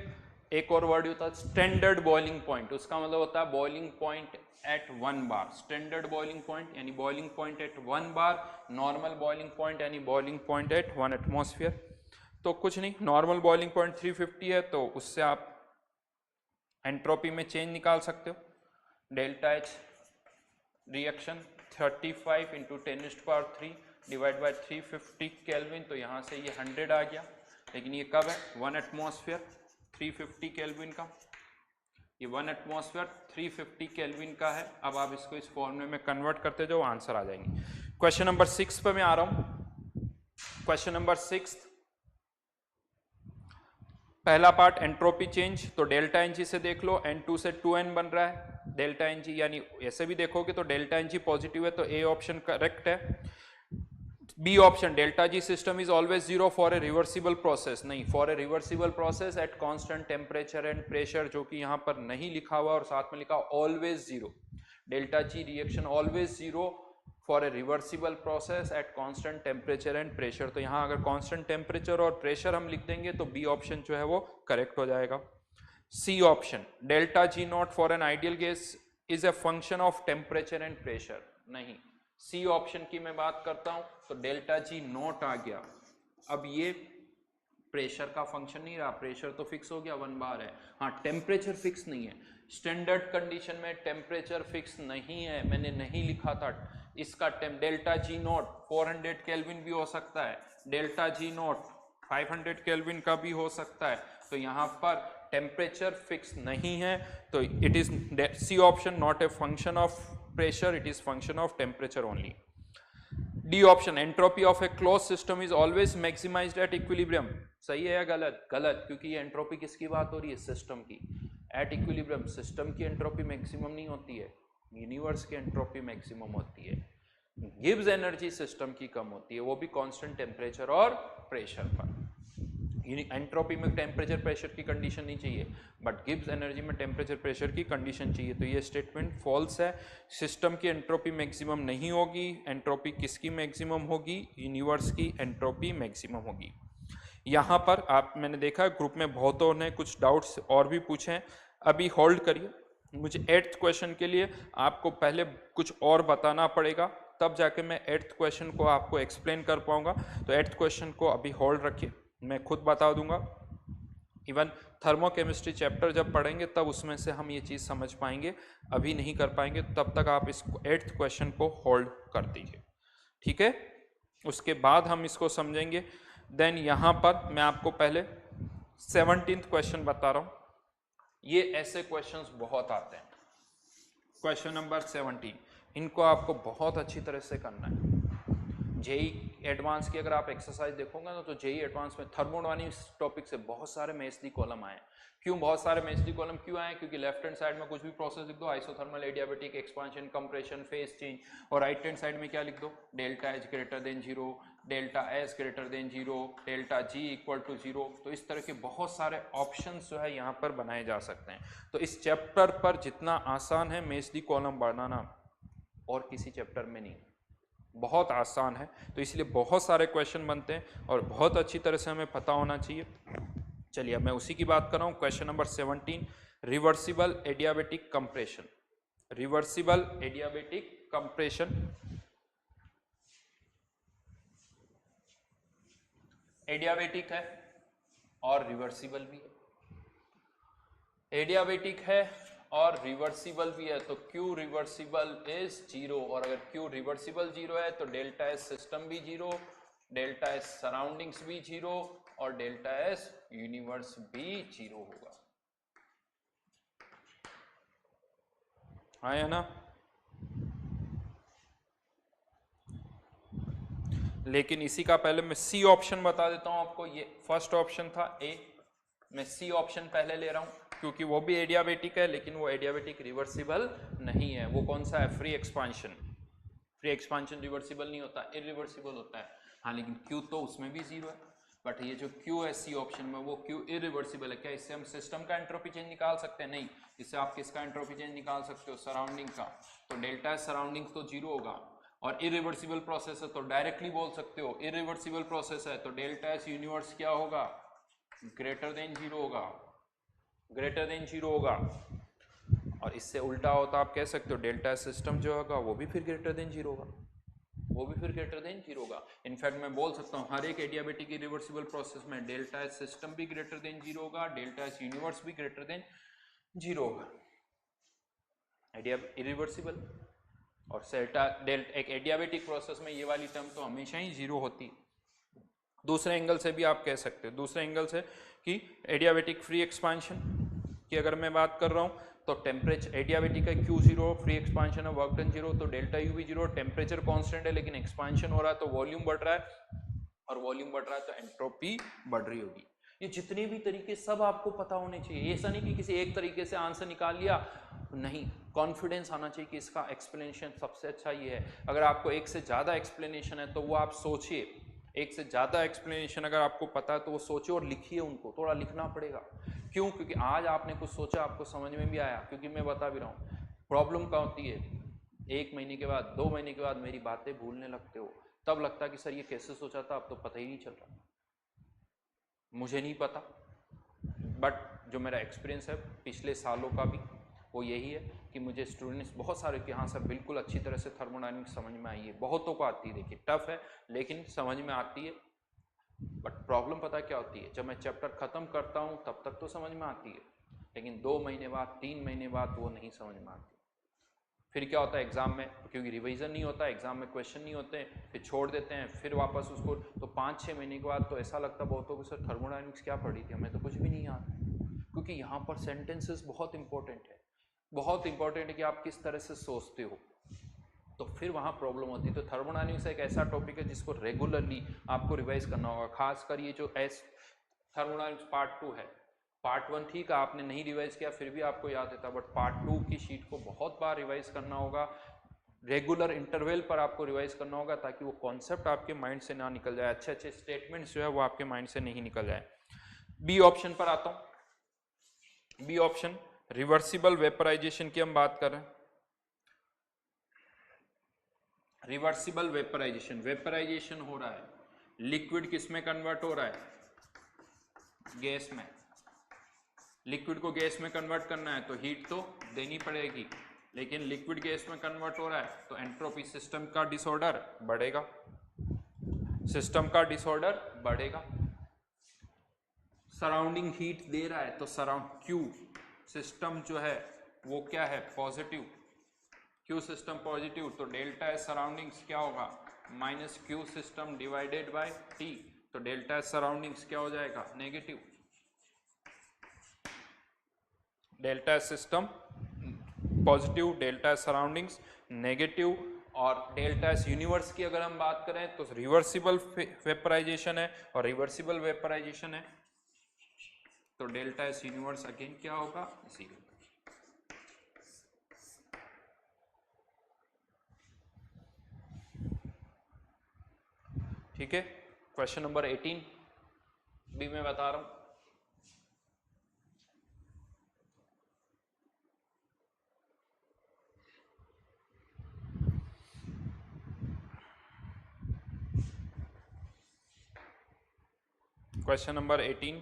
एक और वर्ड होता है स्टैंडर्ड बॉइलिंग पॉइंट, उसका मतलब होता है boiling point at 1 bar. Standard boiling point यानी boiling point at 1 bar, normal boiling point यानी बॉइलिंग पॉइंट एट 1 एटमॉस्फेयर। तो कुछ नहीं, नॉर्मल बॉइलिंग पॉइंट 350 है तो उससे आप एंट्रोपी में चेंज निकाल सकते हो। Delta H reaction 35 into 10⁻³ divide by 350 kelvin, तो यहाँ से ये 100 आ गया, लेकिन ये कब है 1 एटमॉस्फेयर 350 केल्विन का, ये 1 एटमॉस्फेयर 350 केल्विन का है। अब आप इसको इस फॉर्मूले में कन्वर्ट करते जाओ, आंसर आ जाएंगे। क्वेश्चन नंबर 6 पे मैं आ रहा हूं। क्वेश्चन नंबर 6, पहला पार्ट एंट्रोपी चेंज, तो डेल्टा एनजी से देख लो, N2 से 2N बन रहा है डेल्टा एनजी, यानी ऐसे भी देखोगे तो डेल्टा एनजी पॉजिटिव है तो ए ऑप्शन करेक्ट है। B option, delta G system is always zero for a reversible process, नहीं, for a reversible process at constant temperature and pressure, जो कि यहां पर नहीं लिखा हुआ और साथ में लिखा always zero. Delta G reaction always zero for a reversible process at constant temperature and pressure, तो यहां अगर कांस्टेंट टेम्परेचर और प्रेशर हम लिख देंगे तो बी ऑप्शन जो है वो करेक्ट हो जाएगा। C option, delta G naught for an ideal gas is a function of temperature and pressure, नहीं, सी ऑप्शन की मैं बात करता हूं तो डेल्टा जी नॉट आ गया। अब ये प्रेशर का फंक्शन नहीं रहा, प्रेशर तो फिक्स हो गया 1 बार है, हाँ टेम्परेचर फिक्स नहीं है। स्टैंडर्ड कंडीशन में टेम्परेचर फिक्स नहीं है, मैंने नहीं लिखा था इसका डेल्टा जी नॉट 400 केल्विन भी हो सकता है, डेल्टा जी नॉट 500 केल्विन का भी हो सकता है, तो यहाँ पर टेम्परेचर फिक्स नहीं है, तो it is C option not a function of pressure, it is function of temperature only. D option, entropy of a close system is always maximised at equilibrium, सही है या गलत? गलत, क्योंकि ये एंट्रोपी किसकी बात हो रही है? सिस्टम की। एट इक्विलिब्रियम सिस्टम की एंट्रोपी मैक्सिमम नहीं होती है, यूनिवर्स की एंट्रोपी मैक्सिमम होती है। गिब्स एनर्जी सिस्टम की कम होती है, वो भी कांस्टेंट टेम्परेचर और प्रेशर पर। एंट्रोपी में टेम्परेचर प्रेशर की कंडीशन नहीं चाहिए, बट गिब्स एनर्जी में टेम्परेचर प्रेशर की कंडीशन चाहिए, तो ये स्टेटमेंट फॉल्स है। सिस्टम की एंट्रोपी मैक्सिमम नहीं होगी, एंट्रोपी किसकी मैक्सिमम होगी? यूनिवर्स की एंट्रोपी मैक्सिमम होगी। यहाँ पर आप, मैंने देखा ग्रुप में बहुतों ने कुछ डाउट्स और भी पूछे हैं, अभी होल्ड करिए, मुझे 8th क्वेश्चन के लिए आपको पहले कुछ और बताना पड़ेगा, तब जाके मैं 8th क्वेश्चन को आपको एक्सप्लेन कर पाऊंगा। तो 8th क्वेश्चन को अभी होल्ड रखिए, मैं खुद बता दूंगा। इवन थर्मोकेमिस्ट्री चैप्टर जब पढ़ेंगे तब उसमें से हम ये चीज़ समझ पाएंगे, अभी नहीं कर पाएंगे, तब तक आप इस 8th क्वेश्चन को होल्ड कर दीजिए, ठीक है? उसके बाद हम इसको समझेंगे। देन यहाँ पर मैं आपको पहले 17th क्वेश्चन बता रहा हूँ, ये ऐसे क्वेश्चंस बहुत आते हैं। क्वेश्चन नंबर 17, इनको आपको बहुत अच्छी तरह से करना है। जेई एडवांस की अगर आप एक्सरसाइज देखोगे ना, तो जेई एडवांस में थर्मोडायनामिक्स टॉपिक से बहुत सारे मेसडी कॉलम आए। क्यों बहुत सारे मेसडी कॉलम क्यों आए? क्योंकि लेफ्ट हैंड साइड में कुछ भी प्रोसेस लिख दो, isothermal, adiabatic, expansion, compression, phase change, और राइट हैंड साइड में क्या लिख दो? Delta H greater than 0, delta S greater than 0, delta G equal to 0। तो इस तरह के बहुत सारे ऑप्शंस जो है यहाँ पर बनाए जा सकते हैं। तो इस चैप्टर पर जितना आसान है मेसडी कॉलम बनाना, और किसी चैप्टर में नहीं, बहुत आसान है। तो इसलिए बहुत सारे क्वेश्चन बनते हैं और बहुत अच्छी तरह से हमें पता होना चाहिए। चलिए अब मैं उसी की बात कर रहा हूँ। Question number 17, reversible adiabatic compression. Reversible adiabatic compression, adiabatic है और रिवर्सिबल भी है, एडियाबेटिक है और रिवर्सिबल भी है, तो Q रिवर्सिबल इज 0, और अगर Q रिवर्सिबल 0 है तो डेल्टा एस सिस्टम भी 0, डेल्टा एस सराउंडिंग्स भी 0, और डेल्टा एस यूनिवर्स भी 0 होगा। है ना? लेकिन इसी का पहले मैं सी ऑप्शन बता देता हूं आपको। ये फर्स्ट ऑप्शन था ए, मैं सी ऑप्शन पहले ले रहा हूं क्योंकि वो भी एडियाबेटिक है, लेकिन वो एडियाबेटिक रिवर्सिबल नहीं है। वो कौन सा है? Free expansion. Free expansion reversible नहीं होता, इरिवर्सिबल होता है। हाँ, लेकिन Q तो उसमें भी 0 है, बट ये जो Q है सी ऑप्शन में, वो Q इरिवर्सिबल है। क्या इससे हम सिस्टम का एंट्रोपी चेंज निकाल सकते हैं? नहीं। इससे आप किसका एंट्रोपी चेंज निकाल सकते हो? सराउंडिंग का। तो डेल्टा सराउंडिंग तो 0 होगा, और इरिवर्सिबल प्रोसेस है तो डायरेक्टली बोल सकते हो इरिवर्सिबल प्रोसेस है तो डेल्टा एस यूनिवर्स क्या होगा, ग्रेटर देन जीरो होगा, ग्रेटर देन जीरो होगा। और इससे उल्टा हो तो आप कह सकते हो डेल्टा एस सिस्टम जो होगा वो भी फिर ग्रेटर देन जीरो होगा, वो भी फिर ग्रेटर देन जीरो होगा। इनफैक्ट मैं बोल सकता हूँ हर एक एडियाबेटिक इरिवर्सिबल प्रोसेस में डेल्टा एस सिस्टम भी ग्रेटर देन जीरो होगा, डेल्टा एस यूनिवर्स भी ग्रेटर देन जीरो होगा, इरिवर्सिबल। और एक एडियाबेटिक प्रोसेस में ये वाली टर्म तो हमेशा ही जीरो होती है। दूसरे एंगल से भी आप कह सकते हो, दूसरे एंगल से कि एडियाबेटिक फ्री एक्सपांशन की अगर मैं बात कर रहा हूँ तो टेम्परेचर एडियाबेटिक का क्यू जीरो, फ्री एक्सपांशन है वर्क डन जीरो, तो डेल्टा यू भी जीरो, टेम्परेचर कांस्टेंट है लेकिन एक्सपांशन हो रहा है तो वॉल्यूम बढ़ रहा है, और वॉल्यूम बढ़ रहा है तो एंट्रोपी बढ़ रही होगी। ये जितने भी तरीके सब आपको पता होने चाहिए, ऐसा नहीं कि किसी एक तरीके से आंसर निकाल लिया, नहीं, कॉन्फिडेंस आना चाहिए कि इसका एक्सप्लेनेशन सबसे अच्छा ये है। अगर आपको एक से ज़्यादा एक्सप्लेनेशन है तो वो आप सोचिए, एक से ज़्यादा एक्सप्लेनेशन अगर आपको पता है तो वो सोचिए और लिखिए, उनको थोड़ा लिखना पड़ेगा। क्यों? क्योंकि आज आपने कुछ सोचा, आपको समझ में भी आया, क्योंकि मैं बता भी रहा हूँ प्रॉब्लम क्या होती है, 1 महीने के बाद 2 महीने के बाद मेरी बातें भूलने लगते हो, तब लगता है कि सर ये कैसे सोचा था, अब तो पता ही नहीं चल रहा, मुझे नहीं पता। बट जो मेरा एक्सपीरियंस है पिछले सालों का भी वो यही है कि मुझे स्टूडेंट्स बहुत सारे कि हाँ सर बिल्कुल अच्छी तरह से थर्मोडायनेमिक्स समझ में आई है, बहुतों को आती है, देखिए टफ है लेकिन समझ में आती है। बट प्रॉब्लम पता क्या होती है, जब मैं चैप्टर ख़त्म करता हूँ तब तक तो समझ में आती है, लेकिन 2 महीने बाद 3 महीने बाद वो नहीं समझ में आती। फिर क्या होता है एग्जाम में, क्योंकि रिवीजन नहीं होता, एग्जाम में क्वेश्चन नहीं होते, फिर छोड़ देते हैं, फिर वापस उसको, तो 5-6 महीने के बाद तो ऐसा लगता बहुतों को सर थर्मोडायनेमिक्स क्या पढ़ी थी, हमें तो कुछ भी नहीं याद। क्योंकि यहाँ पर सेंटेंसेस बहुत इंपॉर्टेंट है, बहुत इंपॉर्टेंट है कि आप किस तरह से सोचते हो, तो फिर वहाँ प्रॉब्लम होती है। तो थर्मोडायनेमिक्स एक ऐसा टॉपिक है जिसको रेगुलरली आपको रिवाइज करना होगा, खासकर ये जो थर्मोडायनेमिक्स पार्ट 2 है। पार्ट 1 ठीक है आपने नहीं रिवाइज किया फिर भी आपको याद रहता, बट पार्ट 2 की शीट को बहुत बार रिवाइज करना होगा, रेगुलर इंटरवल पर आपको रिवाइज करना होगा ताकि वो कॉन्सेप्ट आपके माइंड से ना निकल जाए, अच्छे अच्छे स्टेटमेंट्स जो है वो आपके माइंड से नहीं निकल जाए। बी ऑप्शन पर आता हूं, बी ऑप्शन रिवर्सिबल वेपराइजेशन की हम बात कर रहे हैं। रिवर्सिबल वेपराइजेशन, वेपराइजेशन हो रहा है, लिक्विड किस में कन्वर्ट हो रहा है, गैस में। लिक्विड को गैस में कन्वर्ट करना है तो हीट तो देनी पड़ेगी, लेकिन लिक्विड गैस में कन्वर्ट हो रहा है तो एंट्रोपी, सिस्टम का डिसऑर्डर बढ़ेगा, सिस्टम का डिसऑर्डर बढ़ेगा। सराउंडिंग हीट दे रहा है तो सराउंड क्यू सिस्टम जो है वो क्या है, पॉजिटिव, क्यू सिस्टम पॉजिटिव, तो डेल्टा एस सराउंडिंग्स क्या होगा, minus Q system divided by T, तो डेल्टा एस सराउंडिंग्स क्या हो जाएगा, negative. Delta S system positive, delta S surroundings negative, और डेल्टा एस यूनिवर्स की अगर हम बात करें तो रिवर्सिबल वेपराइजेशन है, और रिवर्सिबल वेपराइजेशन है तो डेल्टा एस यूनिवर्स अगेन क्या होगा, जीरो। ठीक है, क्वेश्चन नंबर 18 भी मैं बता रहा हूं। Question number 18,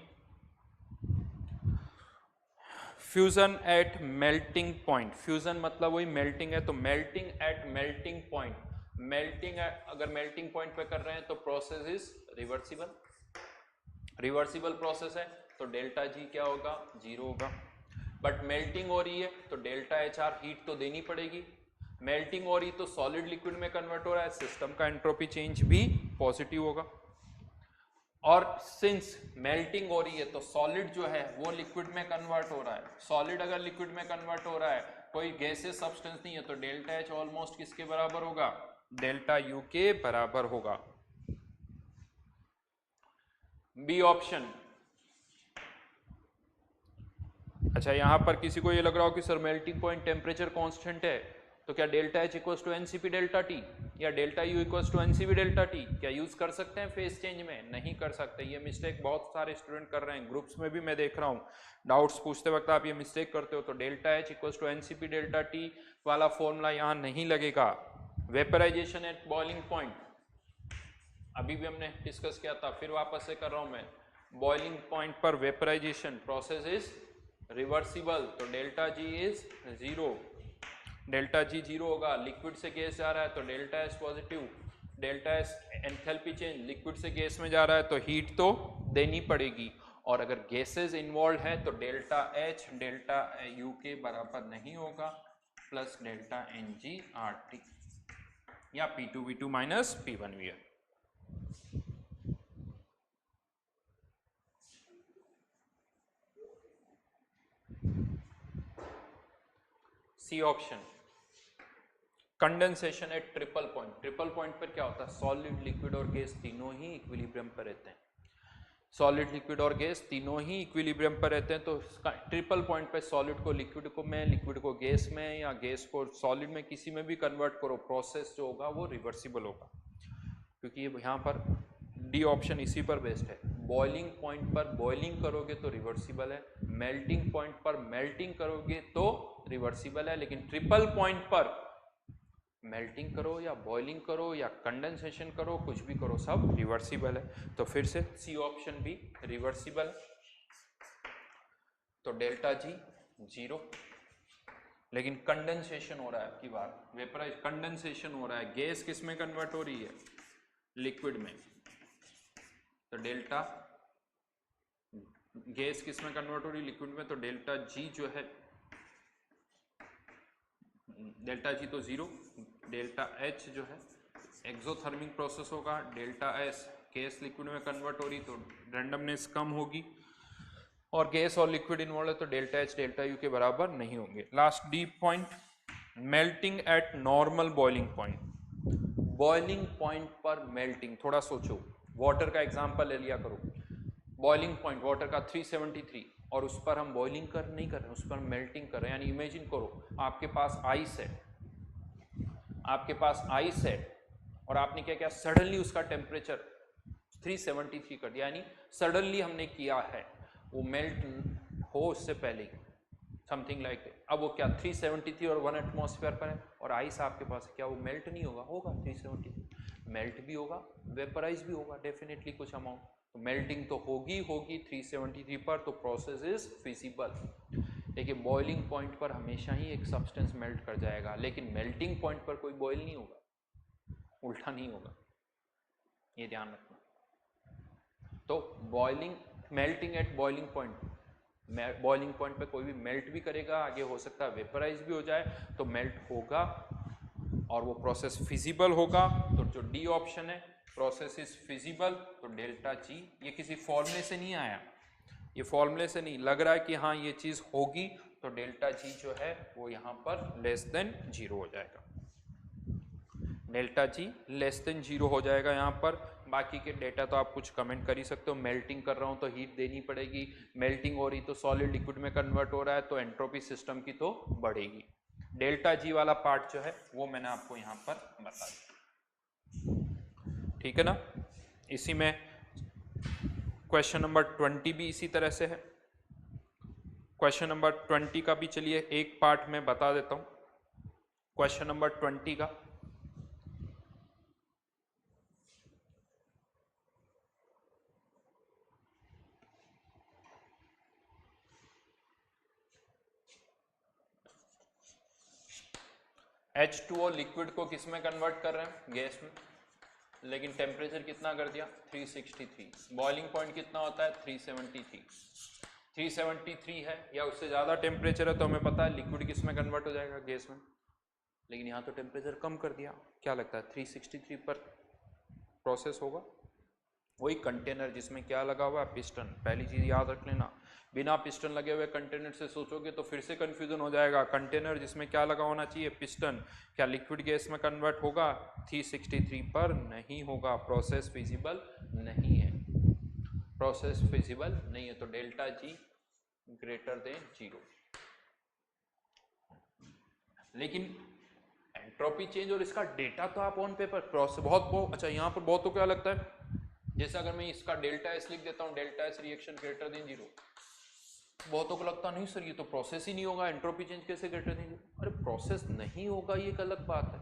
fusion at melting point, fusion मतलब वही मेल्टिंग है, तो melting at melting point, melting अगर मेल्टिंग पॉइंट पे कर रहे हैं तो process is reversible, reversible process है तो डेल्टा जी क्या होगा, जीरो होगा। बट मेल्टिंग हो रही है तो डेल्टा एच आर हीट तो देनी पड़ेगी, मेल्टिंग हो रही तो सॉलिड लिक्विड में कन्वर्ट हो रहा है, सिस्टम का एंट्रोपी चेंज भी पॉजिटिव होगा। और सिंस मेल्टिंग हो रही है तो सॉलिड जो है वो लिक्विड में कन्वर्ट हो रहा है, सॉलिड अगर लिक्विड में कन्वर्ट हो रहा है, कोई गैसेस सब्सटेंस नहीं है, तो डेल्टा एच ऑलमोस्ट किसके बराबर होगा, डेल्टा यू के बराबर होगा। B option. अच्छा, यहां पर किसी को ये लग रहा हो कि sir melting point temperature constant है, तो क्या delta H equals to NCP delta T या delta U equals to NCP delta T, क्या यूज कर सकते हैं फेस चेंज में, नहीं कर सकते। ये मिस्टेक बहुत सारे स्टूडेंट कर रहे हैं, ग्रुप्स में भी मैं देख रहा हूँ, डाउट्स पूछते वक्त आप ये मिस्टेक करते हो। तो delta H equals to NCP delta T वाला फॉर्मूला यहाँ नहीं लगेगा, वेपराइजेशन एट बॉइलिंग पॉइंट अभी भी हमने डिस्कस किया था, फिर वापस से कर रहा हूं मैं। बॉइलिंग पॉइंट पर वेपराइजेशन प्रोसेस इज रिवर्सिबल, तो डेल्टा जी इज 0, डेल्टा जी 0 होगा। लिक्विड से गैस जा रहा है तो delta S positive, delta S enthalpy change, liquid से गैस में जा रहा है तो हीट तो देनी पड़ेगी, और अगर गैसेस इन्वॉल्व है तो डेल्टा एच डेल्टा यू के बराबर नहीं होगा, plus delta N G R T या P two V two minus P one V R. C option, condensation at triple point. Triple point पर क्या होता है, सॉलिड लिक्विड और गैस तीनों ही इक्विलिब्रियम पर रहते हैं, सॉलिड लिक्विड और गैस तीनों ही इक्विलिब्रियम पर रहते हैं, तो ट्रिपल पॉइंट पे सॉलिड को लिक्विड को में, लिक्विड को गैस में, या गैस को सॉलिड में, किसी में भी कन्वर्ट करो, प्रोसेस जो होगा वो रिवर्सिबल होगा, क्योंकि ये यहाँ पर डी ऑप्शन इसी पर बेस्ड है। बॉइलिंग पॉइंट पर बॉइलिंग करोगे तो रिवर्सिबल है, मेल्टिंग पॉइंट पर मेल्टिंग करोगे तो रिवर्सिबल है, लेकिन ट्रिपल पॉइंट पर मेल्टिंग करो या बॉइलिंग करो या कंडेंसेशन करो, कुछ भी करो, सब रिवर्सिबल है। तो फिर से सी ऑप्शन भी रिवर्सिबल, तो डेल्टा जी 0, लेकिन कंडेंसेशन हो रहा है आपकी बार, वेपराइज कंडेंसेशन हो रहा है, गैस किस में कन्वर्ट हो रही है, लिक्विड में, तो डेल्टा गैस किस में कन्वर्ट हो रही है, लिक्विड में, तो डेल्टा जी जो है, डेल्टा जी तो 0, डेल्टा एच जो है एक्सोथर्मिक प्रोसेस होगा, डेल्टा एस गैस लिक्विड में कन्वर्ट हो रही तो रैंडमनेस कम होगी, और गैस और लिक्विड इन्वॉल्व है तो डेल्टा एच डेल्टा यू के बराबर नहीं होंगे। Last D point, melting eight normal boiling point. Boiling point पर मेल्टिंग, थोड़ा सोचो, वाटर का एग्जांपल ले लिया करो, बॉइलिंग पॉइंट वाटर का 373, और उस पर हम बॉइलिंग नहीं कर रहे हैं, उस पर मेल्टिंग कर रहे हैं, यानी इमेजिन करो आपके पास आइस है, आपके पास आइस है, और आपने क्या किया, सडनली उसका टेम्परेचर 373 कर दिया, यानी सडनली हमने किया है, वो मेल्ट हो उससे पहले ही, समथिंग लाइक अब वो क्या 373 और 1 एटमॉस्फेयर पर है, और आइस आपके पास, क्या वो मेल्ट नहीं होगा, होगा 373, मेल्ट भी होगा, वेपराइज भी होगा डेफिनेटली कुछ अमाउंट, तो मेल्टिंग तो होगी 373 पर, तो प्रोसेस इज फिजिबल। देखिए बॉइलिंग पॉइंट पर हमेशा ही एक सब्सटेंस मेल्ट कर जाएगा, लेकिन मेल्टिंग पॉइंट पर कोई बॉइल नहीं होगा, उल्टा नहीं होगा, ये ध्यान रखना। तो boiling, melting at boiling point, boiling point पे कोई भी मेल्ट भी करेगा, आगे हो सकता है वेपराइज भी हो जाए, तो मेल्ट होगा और वो प्रोसेस फिजिबल होगा, तो जो डी ऑप्शन है प्रोसेस इज फिजिबल, तो डेल्टा जी, ये किसी फॉर्मूले से नहीं आया, ये फॉर्मूले से नहीं, लग रहा है कि हाँ ये चीज होगी, तो डेल्टा जी जो है वो यहाँ पर लेस देन 0 हो जाएगा, डेल्टा जी लेस देन 0 हो जाएगा यहाँ पर। बाकी के डेटा तो आप कुछ कमेंट कर ही सकते हो, मेल्टिंग कर रहा हूँ तो हीट देनी पड़ेगी, मेल्टिंग हो रही तो सॉलिड लिक्विड में कन्वर्ट हो रहा है तो एंट्रोपी सिस्टम की तो बढ़ेगी। डेल्टा जी वाला पार्ट जो है वो मैंने आपको यहाँ पर बता दिया, ठीक है ना। इसी में क्वेश्चन नंबर 20 भी इसी तरह से है। क्वेश्चन नंबर 20 का भी चलिए एक पार्ट में बता देता हूँ। क्वेश्चन नंबर 20 का H2O लिक्विड को किस में कन्वर्ट कर रहे हैं, गैस में, लेकिन टेम्परेचर कितना कर दिया 363, बॉइलिंग पॉइंट कितना होता है 373 है या उससे ज़्यादा टेम्परेचर है तो हमें पता है लिक्विड किस में कन्वर्ट हो जाएगा, गैस में, लेकिन यहाँ तो टेम्परेचर कम कर दिया, क्या लगता है 363 पर प्रोसेस होगा। वही कंटेनर जिसमें क्या लगा हुआ है, पिस्टन, पहली चीज़ याद रख लेना, बिना पिस्टन लगे हुए कंटेनर से सोचोगे तो फिर से कंफ्यूजन हो जाएगा। कंटेनर जिसमें क्या लगा होना चाहिए, पिस्टन, क्या लिक्विड गैस में कन्वर्ट होगा 363 पर, नहीं होगा, प्रोसेस फिजिबल नहीं है, प्रोसेस फिजिबल नहीं है, तो डेल्टा जी ग्रेटर देन 0। लेकिन एंट्रोपी चेंज और इसका डेटा तो आप ऑन पेपर प्रोसेस बहुत अच्छा, यहाँ पर बहुत तो क्या लगता है, जैसे अगर मैं इसका डेल्टा एस लिख देता हूँ, delta S reaction greater than 0, बहुतों को लगता नहीं सर ये तो प्रोसेस ही नहीं होगा, एंट्रोपी चेंज कैसे ग्रेटर देन 0, अरे प्रोसेस नहीं होगा ये एक अलग बात है,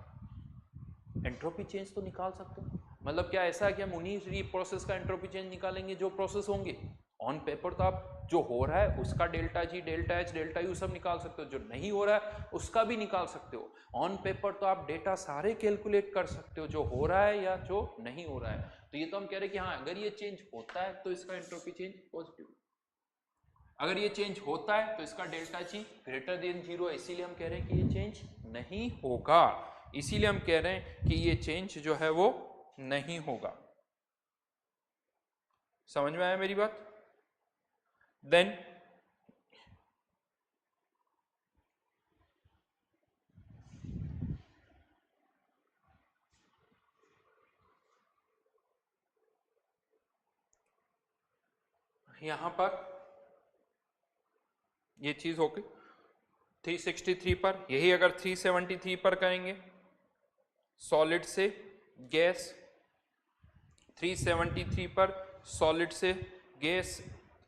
एंट्रोपी चेंज तो निकाल सकते हो। मतलब क्या ऐसा है कि हम उन्हीं प्रोसेस का एंट्रोपी चेंज निकालेंगे जो प्रोसेस होंगे? ऑन पेपर तो आप जो हो रहा है उसका delta G, delta H, delta U सब निकाल सकते हो, जो नहीं हो रहा है उसका भी निकाल सकते हो। ऑन पेपर तो आप डेटा सारे कैलकुलेट कर सकते हो, जो हो रहा है या जो नहीं हो रहा है। तो ये तो हम कह रहे हैं कि हाँ, अगर ये चेंज होता है तो इसका एंट्रोपी चेंज पॉजिटिव, अगर ये चेंज होता है तो इसका डेल्टा जी ग्रेटर देन 0 है, इसीलिए हम कह रहे हैं कि ये चेंज नहीं होगा, इसीलिए हम कह रहे हैं कि ये चेंज जो है वो नहीं होगा। समझ में आया मेरी बात? देन यहां पर ये चीज होगी 363 पर, यही अगर 373 पर करेंगे सॉलिड से गैस, 373 पर सॉलिड से गैस,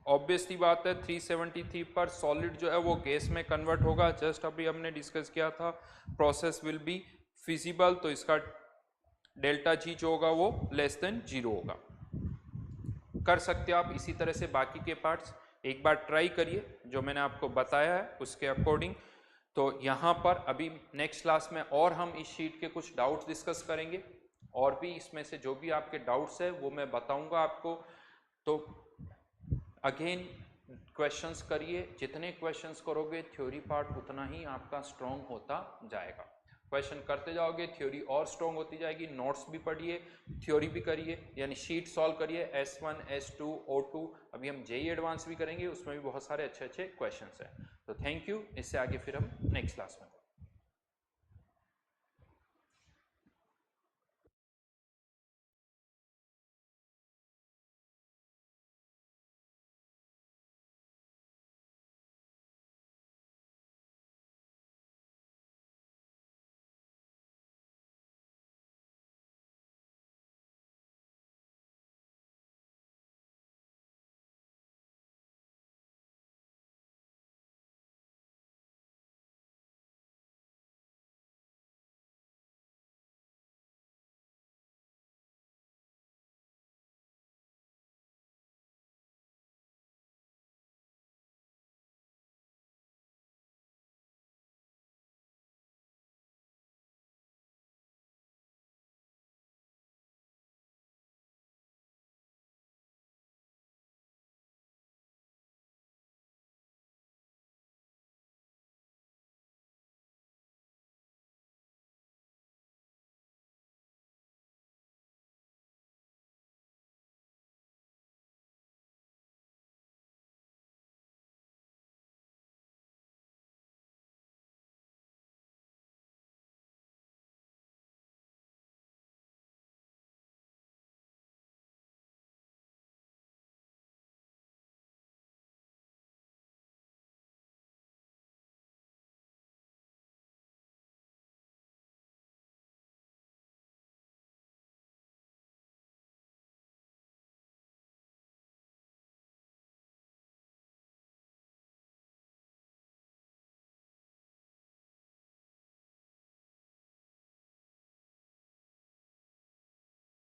ऑब्वियसली बात है 373 पर सॉलिड जो है वो गैस में कन्वर्ट होगा। जस्ट अभी हमने डिस्कस किया था प्रोसेस विल बी फिजिबल, तो इसका डेल्टा जी जो होगा वो लेस देन 0 होगा। कर सकते हो आप इसी तरह से बाकी के पार्ट्स, एक बार ट्राई करिए जो मैंने आपको बताया है उसके अकॉर्डिंग। तो यहाँ पर अभी नेक्स्ट क्लास में और हम इस शीट के कुछ डाउट्स डिस्कस करेंगे, और भी इसमें से जो भी आपके डाउट्स है वो मैं बताऊंगा आपको। तो अगेन क्वेश्चंस करिए, जितने क्वेश्चंस करोगे थ्योरी पार्ट उतना ही आपका स्ट्रॉन्ग होता जाएगा। क्वेश्चन करते जाओगे थ्योरी और स्ट्रॉन्ग होती जाएगी। नोट्स भी पढ़िए, थ्योरी भी करिए, यानी शीट सॉल्व करिए S1, S2, O2, अभी हम जेई एडवांस भी करेंगे, उसमें भी बहुत सारे अच्छे अच्छे क्वेश्चंस हैं। तो थैंक यू, इससे आगे फिर हम नेक्स्ट क्लास में